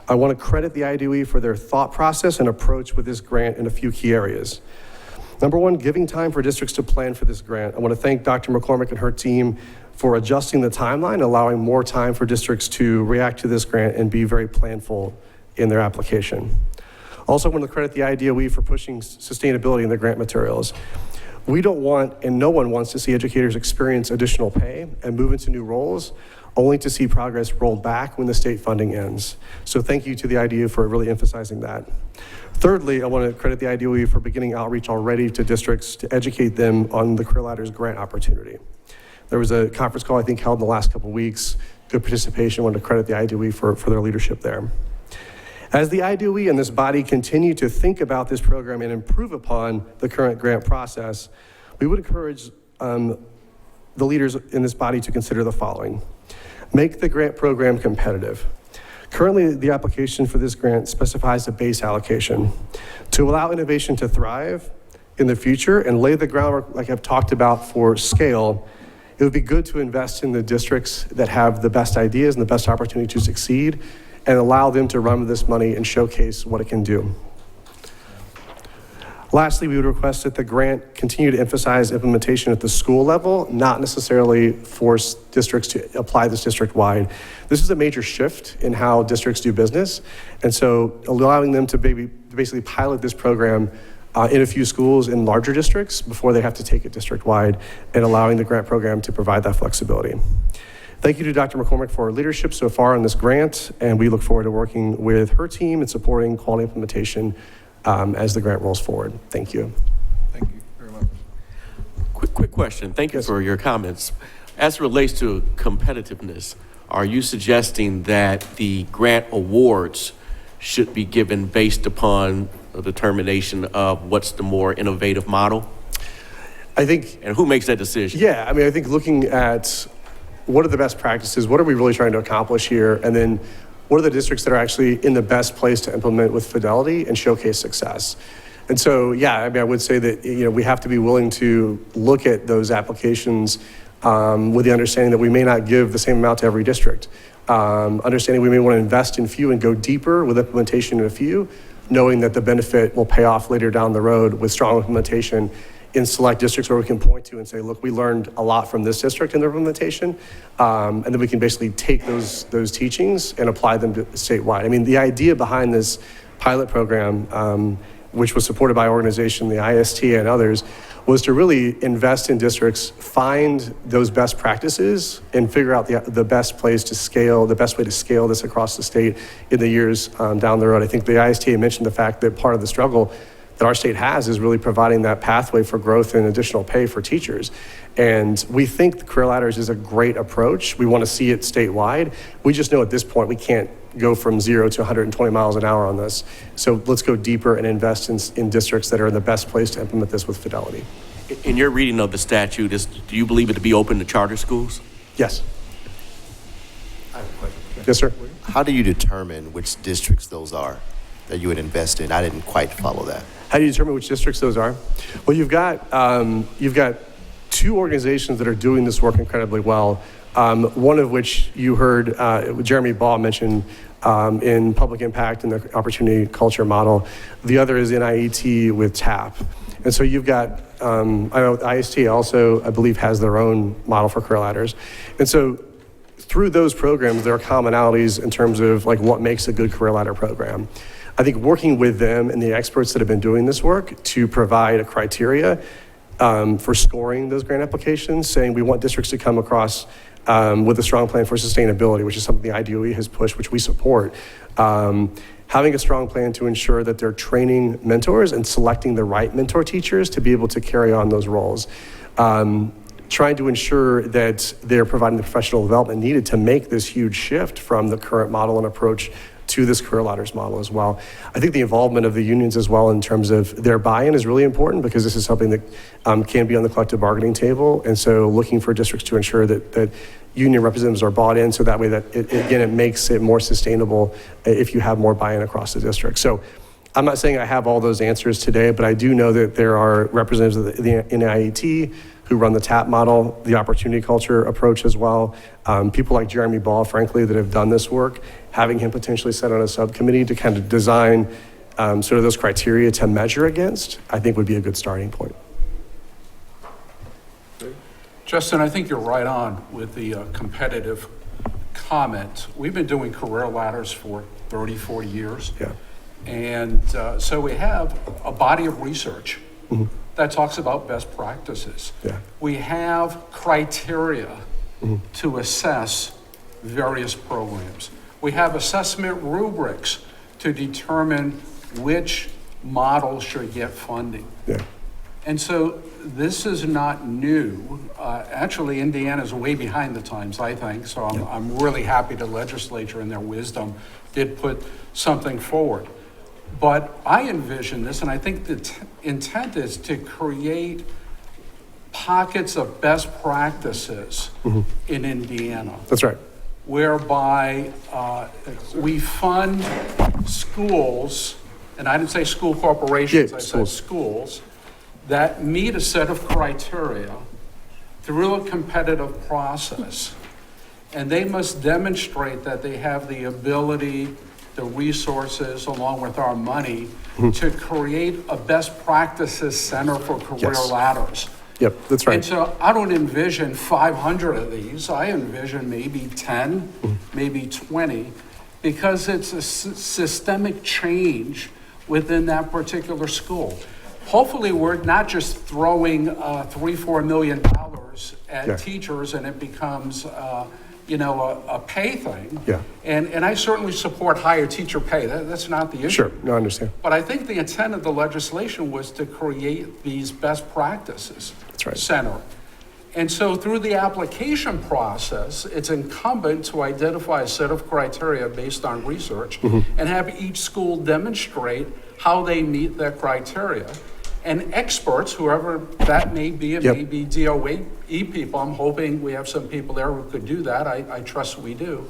I want to credit the IDOE for their thought process and approach with this grant in a few key areas. Number one, giving time for districts to plan for this grant. I want to thank Dr. McCormick and her team for adjusting the timeline, allowing more time for districts to react to this grant and be very planful in their application. Also, I want to credit the IDOE for pushing sustainability in the grant materials. We don't want, and no one wants to see educators experience additional pay and move into new roles, only to see progress rolled back when the state funding ends. So thank you to the IDOE for really emphasizing that. Thirdly, I want to credit the IDOE for beginning outreach already to districts to educate them on the Career Ladders grant opportunity. There was a conference call I think held in the last couple of weeks, good participation. I want to credit the IDOE for their leadership there. As the IDOE and this body continue to think about this program and improve upon the current grant process, we would encourage the leaders in this body to consider the following. Make the grant program competitive. Currently, the application for this grant specifies a base allocation. To allow innovation to thrive in the future and lay the groundwork, like I've talked about, for scale, it would be good to invest in the districts that have the best ideas and the best opportunity to succeed and allow them to run with this money and showcase what it can do. Lastly, we would request that the grant continue to emphasize implementation at the school level, not necessarily force districts to apply this district-wide. This is a major shift in how districts do business, and so allowing them to basically pilot this program in a few schools in larger districts before they have to take it district-wide, and allowing the grant program to provide that flexibility. Thank you to Dr. McCormick for her leadership so far on this grant, and we look forward to working with her team and supporting quality implementation as the grant rolls forward. Thank you. Thank you very much. Quick question. Thank you for your comments. As it relates to competitiveness, are you suggesting that the grant awards should be given based upon a determination of what's the more innovative model? I think. And who makes that decision? Yeah, I mean, I think looking at what are the best practices, what are we really trying to accomplish here, and then what are the districts that are actually in the best place to implement with fidelity and showcase success? And so, yeah, I mean, I would say that, we have to be willing to look at those applications with the understanding that we may not give the same amount to every district. Understanding we may want to invest in few and go deeper with implementation in a few, knowing that the benefit will pay off later down the road with strong implementation in select districts where we can point to and say, look, we learned a lot from this district in their implementation, and then we can basically take those teachings and apply them to statewide. I mean, the idea behind this pilot program, which was supported by our organization, the IST and others, was to really invest in districts, find those best practices, and figure out the best place to scale, the best way to scale this across the state in the years down the road. I think the IST mentioned the fact that part of the struggle that our state has is really providing that pathway for growth and additional pay for teachers. And we think the career ladders is a great approach. We want to see it statewide. We just know at this point we can't go from 0 to 120 miles an hour on this. So let's go deeper and invest in districts that are in the best place to implement this with fidelity. In your reading of the statute, do you believe it to be open to charter schools? Yes. I have a question. Yes, sir. How do you determine which districts those are that you would invest in? I didn't quite follow that. How do you determine which districts those are? Well, you've got two organizations that are doing this work incredibly well. One of which you heard Jeremy Ball mention in Public Impact and the Opportunity Culture Model. The other is NIET with TAP. And so you've got, I know IST also, I believe, has their own model for career ladders. And so through those programs, there are commonalities in terms of like what makes a good career ladder program. I think working with them and the experts that have been doing this work to provide a criteria for scoring those grant applications, saying we want districts to come across with a strong plan for sustainability, which is something the IDOE has pushed, which we support. Having a strong plan to ensure that they're training mentors and selecting the right mentor teachers to be able to carry on those roles. Trying to ensure that they're providing the professional development needed to make this huge shift from the current model and approach to this career ladders model as well. I think the involvement of the unions as well in terms of their buy-in is really important because this is something that can be on the collective bargaining table. And so looking for districts to ensure that union representatives are bought in so that way that, it makes it more sustainable if you have more buy-in across the district. So I'm not saying I have all those answers today, but I do know that there are representatives of the NIET who run the TAP model, the opportunity culture approach as well. People like Jeremy Ball, frankly, that have done this work, having him potentially set on a subcommittee to kind of design sort of those criteria to measure against, I think would be a good starting point. Justin, I think you're right on with the competitive comment. We've been doing career ladders for 30, 40 years. Yeah. And so we have a body of research that talks about best practices. Yeah. We have criteria to assess various programs. We have assessment rubrics to determine which model should get funding. Yeah. And so this is not new. Actually, Indiana's way behind the times, I think. So I'm really happy the legislature in their wisdom did put something forward. But I envision this, and I think the intent is to create pockets of best practices in Indiana. That's right. Whereby we fund schools, and I didn't say school corporations, I said schools, that meet a set of criteria through a competitive process. And they must demonstrate that they have the ability, the resources, along with our money, to create a best practices center for career ladders. Yep, that's right. And so I don't envision 500 of these. I envision maybe 10, maybe 20, because it's a systemic change within that particular school. Hopefully, we're not just throwing $3-4 million at teachers and it becomes a pay thing. Yeah. And I certainly support higher teacher pay. That's not the issue. Sure, no, I understand. But I think the intent of the legislation was to create these best practices center. And so through the application process, it's incumbent to identify a set of criteria based on research and have each school demonstrate how they meet that criteria. And experts, whoever that may be, it may be DOE people, I'm hoping we have some people there who could do that, I trust we do.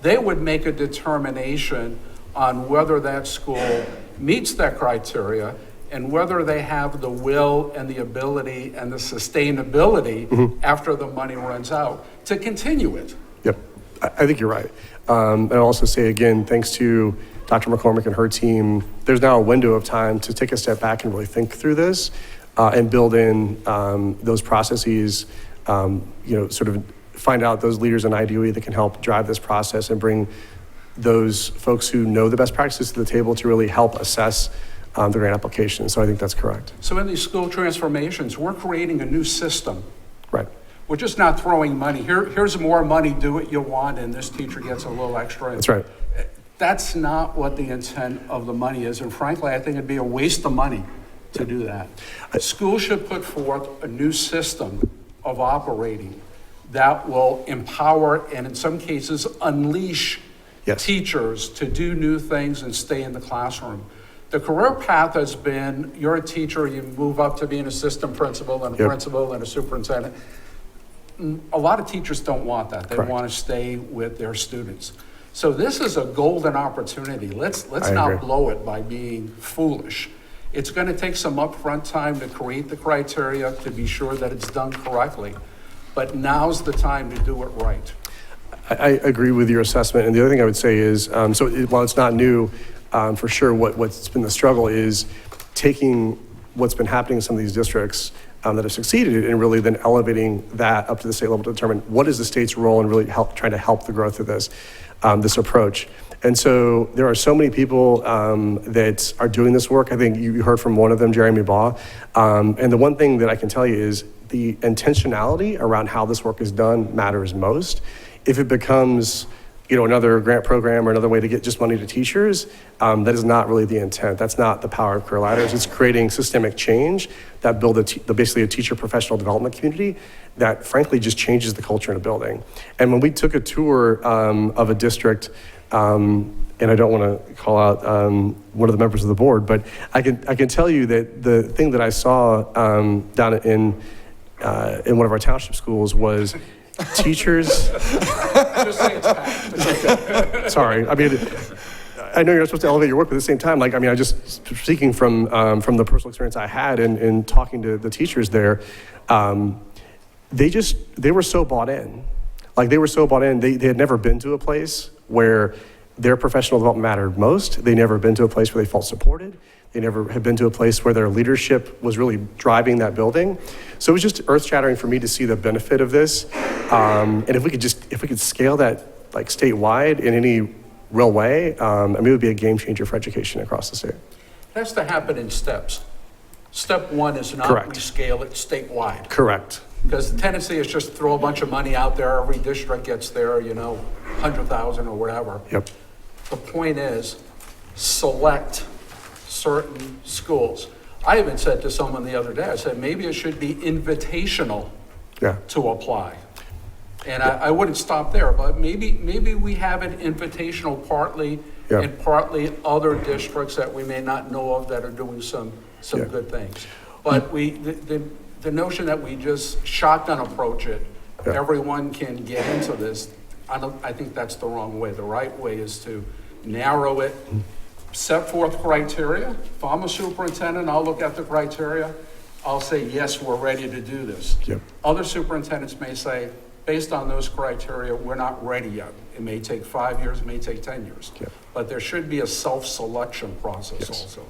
They would make a determination on whether that school meets that criteria and whether they have the will and the ability and the sustainability after the money runs out to continue it. Yep, I think you're right. And I'll also say again, thanks to Dr. McCormick and her team, there's now a window of time to take a step back and really think through this and build in those processes, sort of find out those leaders in IDOE that can help drive this process and bring those folks who know the best practices to the table to really help assess the grant application. So I think that's correct. So in these school transformations, we're creating a new system. Right. We're just not throwing money. Here's more money, do what you want, and this teacher gets a little extra. That's right. That's not what the intent of the money is. And frankly, I think it'd be a waste of money to do that. Schools should put forth a new system of operating that will empower and in some cases unleash teachers to do new things and stay in the classroom. The career path has been, you're a teacher, you move up to be an assistant principal and a principal and a superintendent. A lot of teachers don't want that. They want to stay with their students. So this is a golden opportunity. Let's not blow it by being foolish. It's going to take some upfront time to create the criteria to be sure that it's done correctly. But now's the time to do it right. I agree with your assessment. And the other thing I would say is, while it's not new, for sure, what's been the struggle is taking what's been happening in some of these districts that have succeeded and really then elevating that up to the state level to determine what is the state's role and really trying to help the growth of this approach. And so there are so many people that are doing this work. I think you heard from one of them, Jeremy Baugh. And the one thing that I can tell you is the intentionality around how this work is done matters most. If it becomes another grant program or another way to get just money to teachers, that is not really the intent. That's not the power of career ladders. It's creating systemic change that build basically a teacher professional development community that frankly just changes the culture in a building. And when we took a tour of a district, and I don't want to call out one of the members of the board, but I can tell you that the thing that I saw down in one of our township schools was teachers. Just say it's packed. Sorry, I mean, I know you're not supposed to elevate your work, but at the same time, I just speaking from the personal experience I had in talking to the teachers there, they were so bought in. They were so bought in. They had never been to a place where their professional development mattered most. They never been to a place where they felt supported. They never had been to a place where their leadership was really driving that building. So it was just earth-shattering for me to see the benefit of this. And if we could scale that statewide in any real way, it would be a game changer for education across the state. It has to happen in steps. Step one is not we scale it statewide. Correct. Because the tendency is just throw a bunch of money out there. Every district gets their, 100,000 or whatever. Yep. The point is select certain schools. I even said to someone the other day, I said, maybe it should be invitational to apply. And I wouldn't stop there, but maybe we have an invitational partly and partly other districts that we may not know of that are doing some good things. But the notion that we just shotgun approach it, everyone can get into this, I think that's the wrong way. The right way is to narrow it, set forth criteria. If I'm a superintendent, I'll look at the criteria. I'll say, yes, we're ready to do this. Yep. Other superintendents may say, based on those criteria, we're not ready yet. It may take 5 years, it may take 10 years. Yep. But there should be a self-selection process also.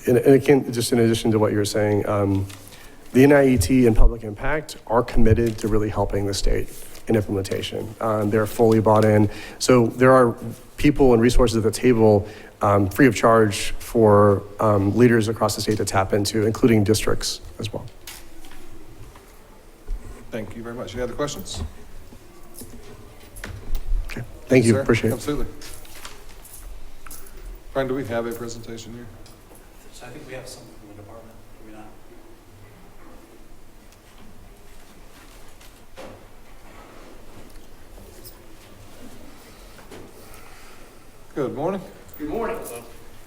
And again, just in addition to what you're saying, the NIET and Public Impact are committed to really helping the state in implementation. They're fully bought in. So there are people and resources at the table free of charge for leaders across the state to tap into, including districts as well. Thank you very much. Any other questions? Okay. Thank you. Sir? Appreciate it. Absolutely. Brian, do we have a presentation here? So I think we have something from the department. Do we not? Good morning. Good morning.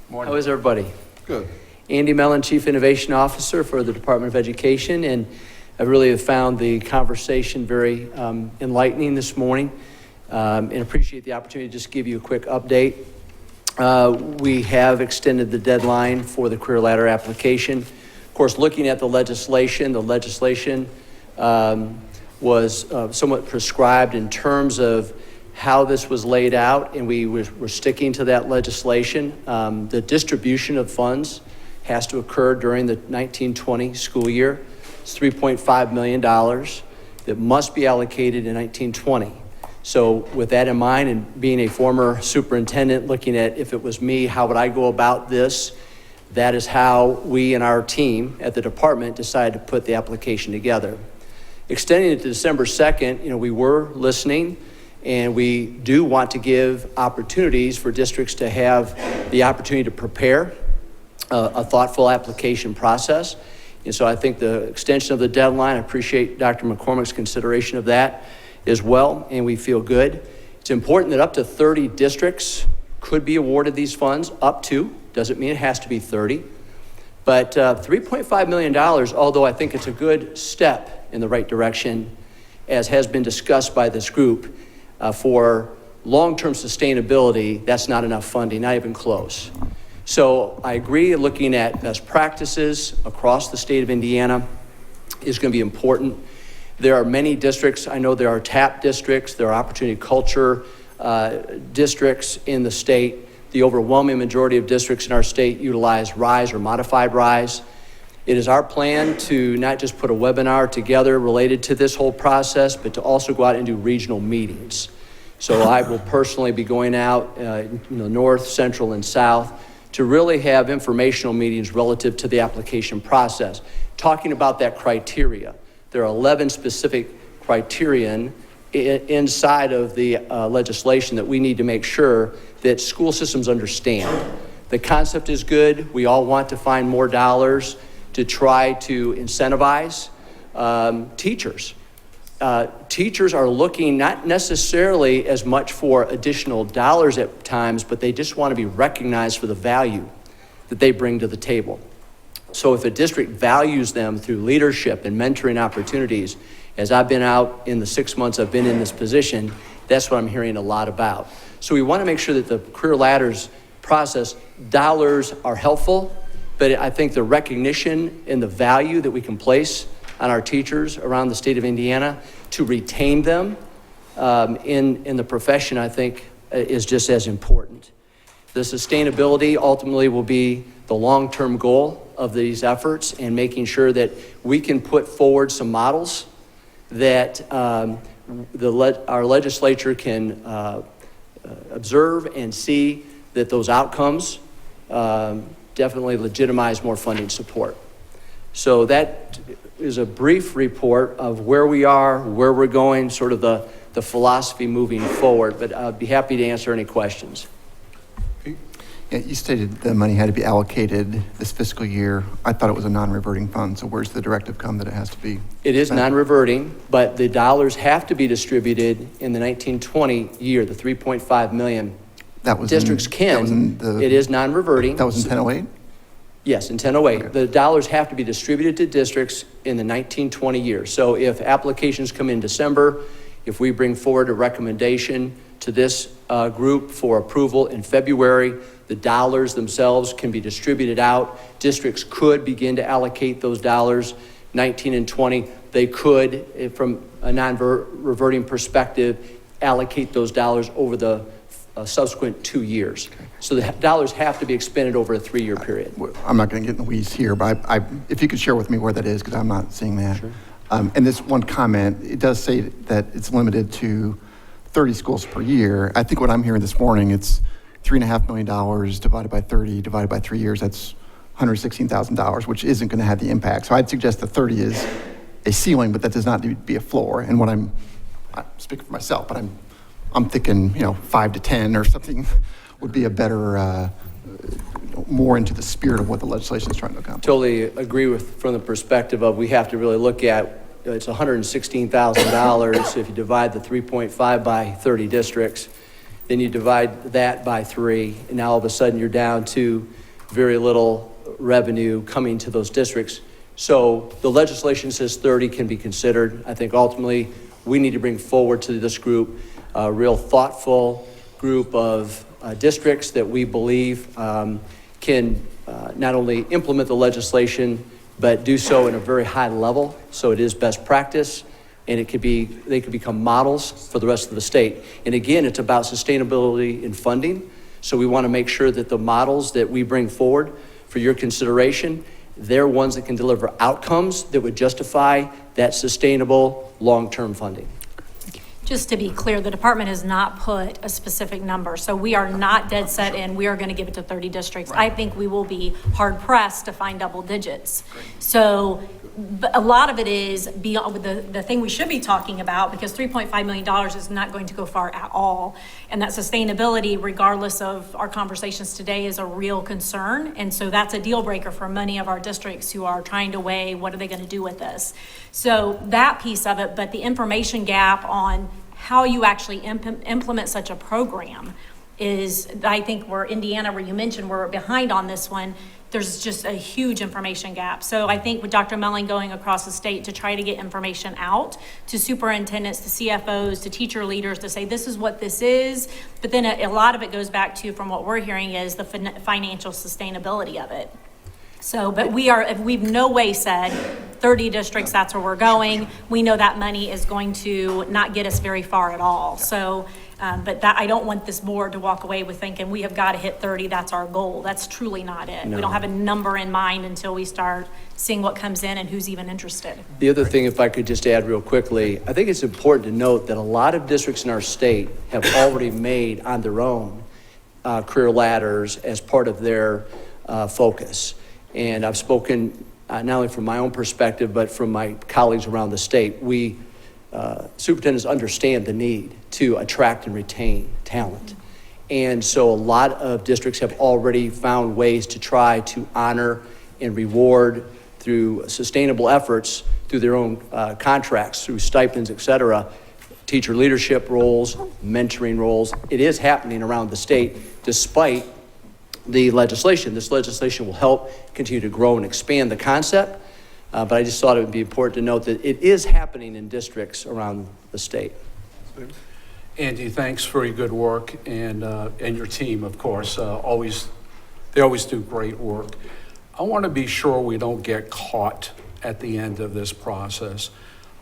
Morning. How is everybody? Good. Andy Mellon, Chief Innovation Officer for the Department of Education, and I really have found the conversation very enlightening this morning and appreciate the opportunity to just give you a quick update. We have extended the deadline for the career ladder application. Of course, looking at the legislation was somewhat prescribed in terms of how this was laid out, and we're sticking to that legislation. The distribution of funds has to occur during the 1920 school year. It's $3.5 million that must be allocated in 1920. So with that in mind, and being a former superintendent, looking at if it was me, how would I go about this? That is how we and our team at the department decided to put the application together. Extending it to December 2nd, we were listening, and we do want to give opportunities for districts to have the opportunity to prepare a thoughtful application process. And so I think the extension of the deadline, I appreciate Dr. McCormick's consideration of that as well, and we feel good. It's important that up to 30 districts could be awarded these funds, up to, doesn't mean it has to be 30. But $3.5 million, although I think it's a good step in the right direction, as has been discussed by this group, for long-term sustainability, that's not enough funding, not even close. So I agree, looking at best practices across the state of Indiana is going to be important. There are many districts, I know there are TAP districts, there are opportunity culture districts in the state. The overwhelming majority of districts in our state utilize RISE or modified RISE. It is our plan to not just put a webinar together related to this whole process, but to also go out and do regional meetings. So I will personally be going out in the north, central, and south to really have informational meetings relative to the application process, talking about that criteria. There are 11 specific criterion inside of the legislation that we need to make sure that school systems understand. The concept is good. We all want to find more dollars to try to incentivize teachers. Teachers are looking not necessarily as much for additional dollars at times, but they just want to be recognized for the value that they bring to the table. So if a district values them through leadership and mentoring opportunities, as I've been out in the 6 months I've been in this position, that's what I'm hearing a lot about. So we want to make sure that the career ladders process, dollars are helpful, but I think the recognition and the value that we can place on our teachers around the state of Indiana to retain them in the profession, I think, is just as important. The sustainability ultimately will be the long-term goal of these efforts, and making sure that we can put forward some models that our legislature can observe and see that those outcomes definitely legitimize more funding support. So that is a brief report of where we are, where we're going, sort of the philosophy moving forward, but I'd be happy to answer any questions. Yeah, you stated the money had to be allocated this fiscal year. I thought it was a non-reverting fund, so where's the directive come that it has to be? It is non-reverting, but the dollars have to be distributed in the 1920 year, the $3.5 million. That was districts it is non-reverting. That was in 1008? Yes, in 1008. Okay. The dollars have to be distributed to districts in the 1920 year. So if applications come in December, if we bring forward a recommendation to this group for approval in February, the dollars themselves can be distributed out. Districts could begin to allocate those dollars, 19 and 20. They could, from a non-reverting perspective, allocate those dollars over the subsequent 2 years. Okay. So the dollars have to be expended over a 3-year period. I'm not going to get in the weeds here, but if you could share with me where that is, because I'm not seeing that. Sure. And this one comment, it does say that it's limited to 30 schools per year. I think what I'm hearing this morning, it's $3.5 million divided by 30, divided by 3 years, that's $116,000, which isn't going to have the impact. So I'd suggest that 30 is a ceiling, but that does not need to be a floor. And what I'm speaking for myself, but I'm thinking, 5 to 10 or something would be a better, more into the spirit of what the legislation is trying to accomplish. Totally agree with, from the perspective of, we have to really look at, it's $116,000 if you divide the 3.5 by 30 districts, then you divide that by 3, and now all of a sudden you're down to very little revenue coming to those districts. So the legislation says 30 can be considered. I think ultimately we need to bring forward to this group a real thoughtful group of districts that we believe can not only implement the legislation, but do so in a very high level, so it is best practice, and they could become models for the rest of the state. And again, it's about sustainability in funding, so we want to make sure that the models that we bring forward for your consideration, they're ones that can deliver outcomes that would justify that sustainable long-term funding. Just to be clear, the department has not put a specific number, so we are not dead set in, we are going to give it to 30 districts. I think we will be hard pressed to find double digits. So but a lot of it is beyond the thing we should be talking about, because $3.5 million is not going to go far at all. And that sustainability, regardless of our conversations today, is a real concern. And so that's a deal breaker for many of our districts who are trying to weigh what are they going to do with this. So that piece of it, but the information gap on how you actually implement such a program is, I think, where Indiana, where you mentioned we're behind on this one, there's just a huge information gap. So I think with Dr. Mellon going across the state to try to get information out to superintendents, to CFOs, to teacher leaders, to say this is what this is, but then a lot of it goes back to, from what we're hearing, is the financial sustainability of it. So, but we've no way said 30 districts, that's where we're going. We know that money is going to not get us very far at all. So, but that, I don't want this board to walk away with thinking we have got to hit 30, that's our goal. That's truly not it. No. We don't have a number in mind until we start seeing what comes in and who's even interested. The other thing, if I could just add real quickly, I think it's important to note that a lot of districts in our state have already made on their own career ladders as part of their focus. And I've spoken not only from my own perspective, but from my colleagues around the state. We superintendents understand the need to attract and retain talent. And so a lot of districts have already found ways to try to honor and reward through sustainable efforts, through their own contracts, through stipends, et cetera, teacher leadership roles, mentoring roles. It is happening around the state despite the legislation. This legislation will help continue to grow and expand the concept, but I just thought it would be important to note that it is happening in districts around the state. Andy, thanks for your good work, and your team, of course. They always do great work. I want to be sure we don't get caught at the end of this process.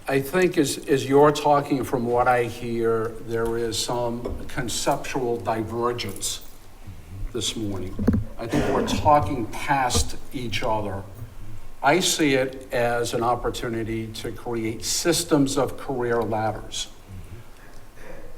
I think as you're talking, from what I hear, there is some conceptual divergence this morning. I think we're talking past each other. I see it as an opportunity to create systems of career ladders.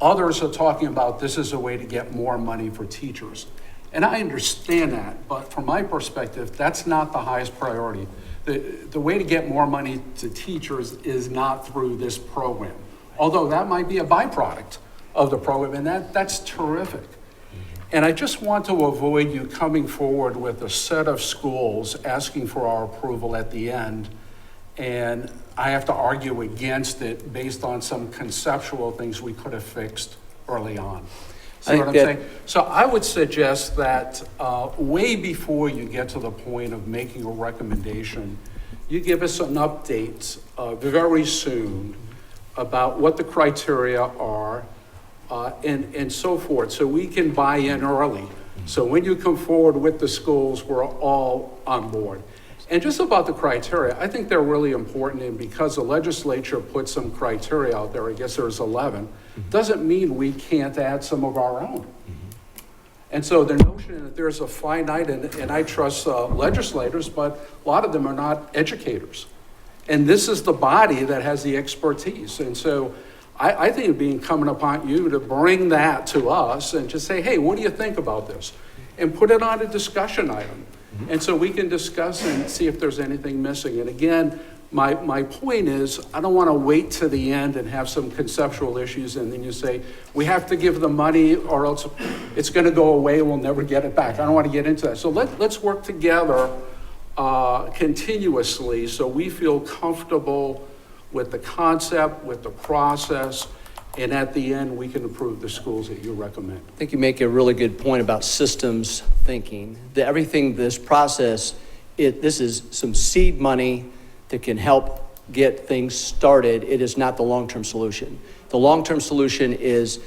Others are talking about this is a way to get more money for teachers. And I understand that, but from my perspective, that's not the highest priority. The way to get more money to teachers is not through this program, although that might be a byproduct of the program, and that's terrific. And I just want to avoid you coming forward with a set of schools asking for our approval at the end, and I have to argue against it based on some conceptual things we could have fixed early on. See what I'm saying? So I would suggest that way before you get to the point of making a recommendation, you give us an update very soon about what the criteria are, and so forth, so we can buy in early. So when you come forward with the schools, we're all on board. And just about the criteria, I think they're really important, and because the legislature put some criteria out there, I guess there's 11, doesn't mean we can't add some of our own. And so the notion that there's a finite, and I trust legislators, but a lot of them are not educators. And this is the body that has the expertise. And so I think it'd be incumbent upon you to bring that to us and just say, hey, what do you think about this? And put it on a discussion item. And so we can discuss and see if there's anything missing. And again, my point is, I don't want to wait to the end and have some conceptual issues and then you say, we have to give the money or else it's going to go away, we'll never get it back. I don't want to get into that. So let's work together continuously so we feel comfortable with the concept, with the process, and at the end, we can approve the schools that you recommend. I think you make a really good point about systems thinking. This process, this is some seed money that can help get things started. It is not the long-term solution. The long-term solution is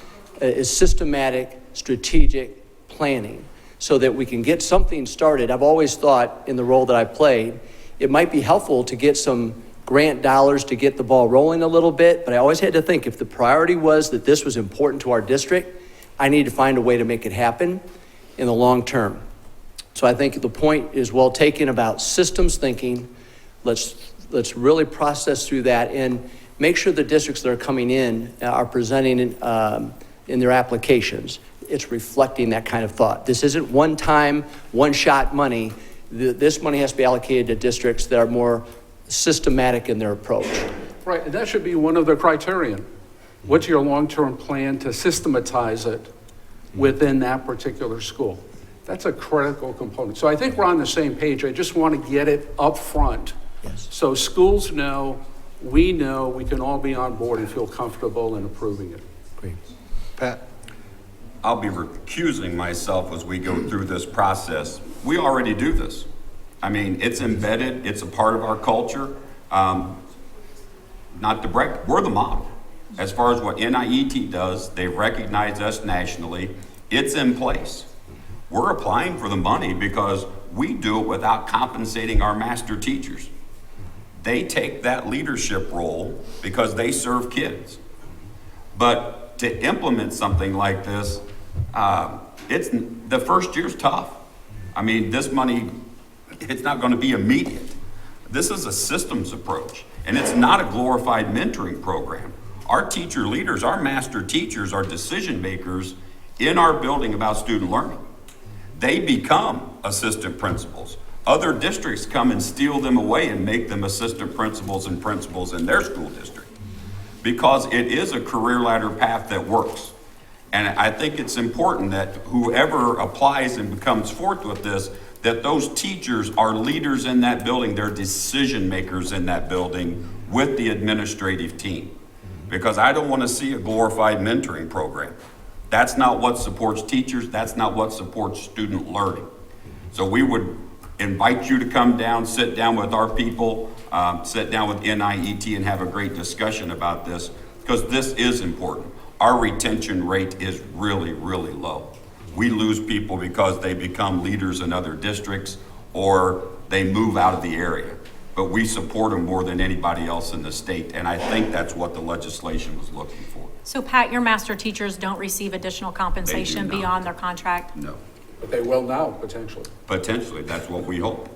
systematic, strategic planning so that we can get something started. I've always thought, in the role that I played, it might be helpful to get some grant dollars to get the ball rolling a little bit, but I always had to think, if the priority was that this was important to our district, I need to find a way to make it happen in the long term. So I think the point is well taken about systems thinking. Let's really process through that and make sure the districts that are coming in are presenting in their applications. It's reflecting that kind of thought. This isn't one-time, one-shot money. This money has to be allocated to districts that are more systematic in their approach. Right, and that should be one of the criterion. What's your long-term plan to systematize it within that particular school? That's a critical component. So I think we're on the same page. I just want to get it up front. Yes. So schools know we can all be on board and feel comfortable in approving it. Great. Pat? I'll be recusing myself as we go through this process. We already do this. I mean, it's embedded, it's a part of our culture. Not to brag, we're the model. As far as what NIET does, they recognize us nationally. It's in place. We're applying for the money because we do it without compensating our master teachers. They take that leadership role because they serve kids. But to implement something like this, the first year's tough. I mean, this money, it's not going to be immediate. This is a systems approach, and it's not a glorified mentoring program. Our teacher leaders, our master teachers, are decision makers in our building about student learning. They become assistant principals. Other districts come and steal them away and make them assistant principals and principals in their school district, because it is a career ladder path that works. And I think it's important that whoever applies and becomes forth with this, that those teachers are leaders in that building, they're decision makers in that building with the administrative team. Because I don't want to see a glorified mentoring program. That's not what supports teachers, that's not what supports student learning. So we would invite you to come down, sit down with our people, sit down with NIET and have a great discussion about this, because this is important. Our retention rate is really, really low. We lose people because they become leaders in other districts or they move out of the area. But we support them more than anybody else in the state, and I think that's what the legislation was looking for. So Pat, your master teachers don't receive additional compensation not. beyond their contract? No. But they will now, potentially. Potentially, that's what we hope.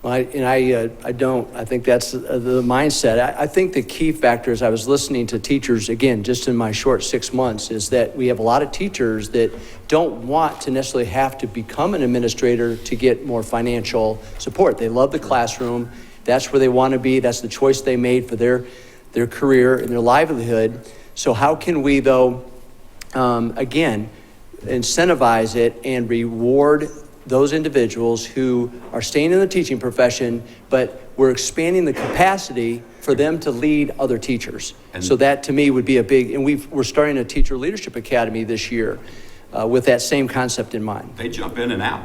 I think that's the mindset. I think the key factor, as I was listening to teachers, again, just in my short 6 months, is that we have a lot of teachers that don't want to necessarily have to become an administrator to get more financial support. They love the classroom. That's where they want to be. That's the choice they made for their career and their livelihood. So how can we, though, again, incentivize it and reward those individuals who are staying in the teaching profession, but we're expanding the capacity for them to lead other teachers. And so that, to me, would be a big, and we're starting a teacher leadership academy this year with that same concept in mind. They jump in and out.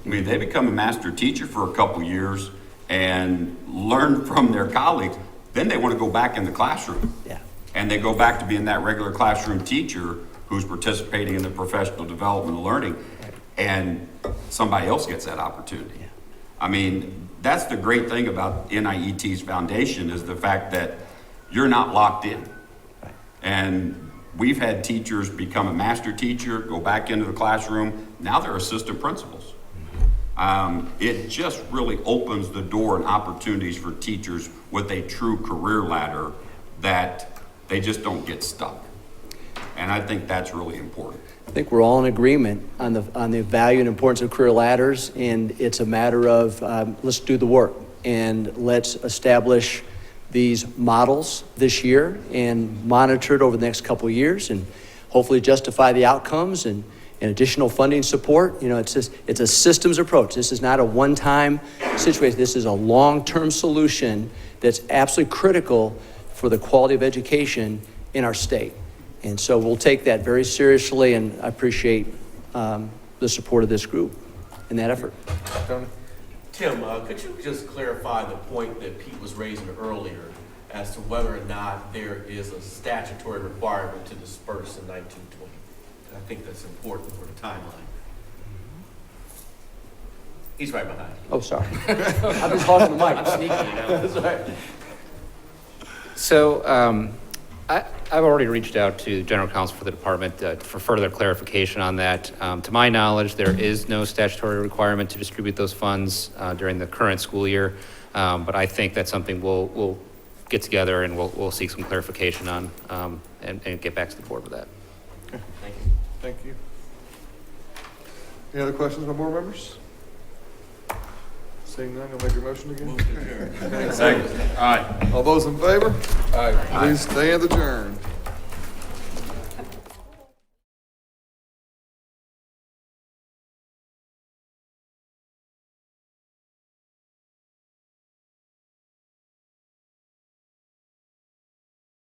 I mean, they become a master teacher for a couple years and learn from their colleagues. Then they want to go back in the classroom. Yeah. And they go back to being that regular classroom teacher who's participating in the professional development and learning. And somebody else gets that opportunity. Yeah. I mean, that's the great thing about NIET's foundation, is the fact that you're not locked in. Right. And we've had teachers become a master teacher, go back into the classroom. Now they're assistant principals. It just really opens the door and opportunities for teachers with a true career ladder that they just don't get stuck. And I think that's really important. I think we're all in agreement on the value and importance of career ladders, and it's a matter of let's do the work and let's establish these models this year and monitor it over the next couple of years and hopefully justify the outcomes and additional funding support. You know, it's a systems approach. This is not a one-time situation. This is a long-term solution that's absolutely critical for the quality of education in our state. And so we'll take that very seriously, and I appreciate the support of this group in that effort. Tim, could you just clarify the point that Pete was raising earlier as to whether or not there is a statutory requirement to disperse in 1920? I think that's important for the timeline. He's right behind you. Oh, sorry. I've been talking to Mike. I'm sneaky, you know. That's right. So I've already reached out to general counsel for the department for further clarification on that. To my knowledge, there is no statutory requirement to distribute those funds during the current school year, but I think that's something we'll get together and we'll seek some clarification on and get back to the board with that. Okay. Thank you. Any other questions by board members? Seeing none, you'll make your motion again? Second. Aye. All those in favor? Aye. Please stand adjourned.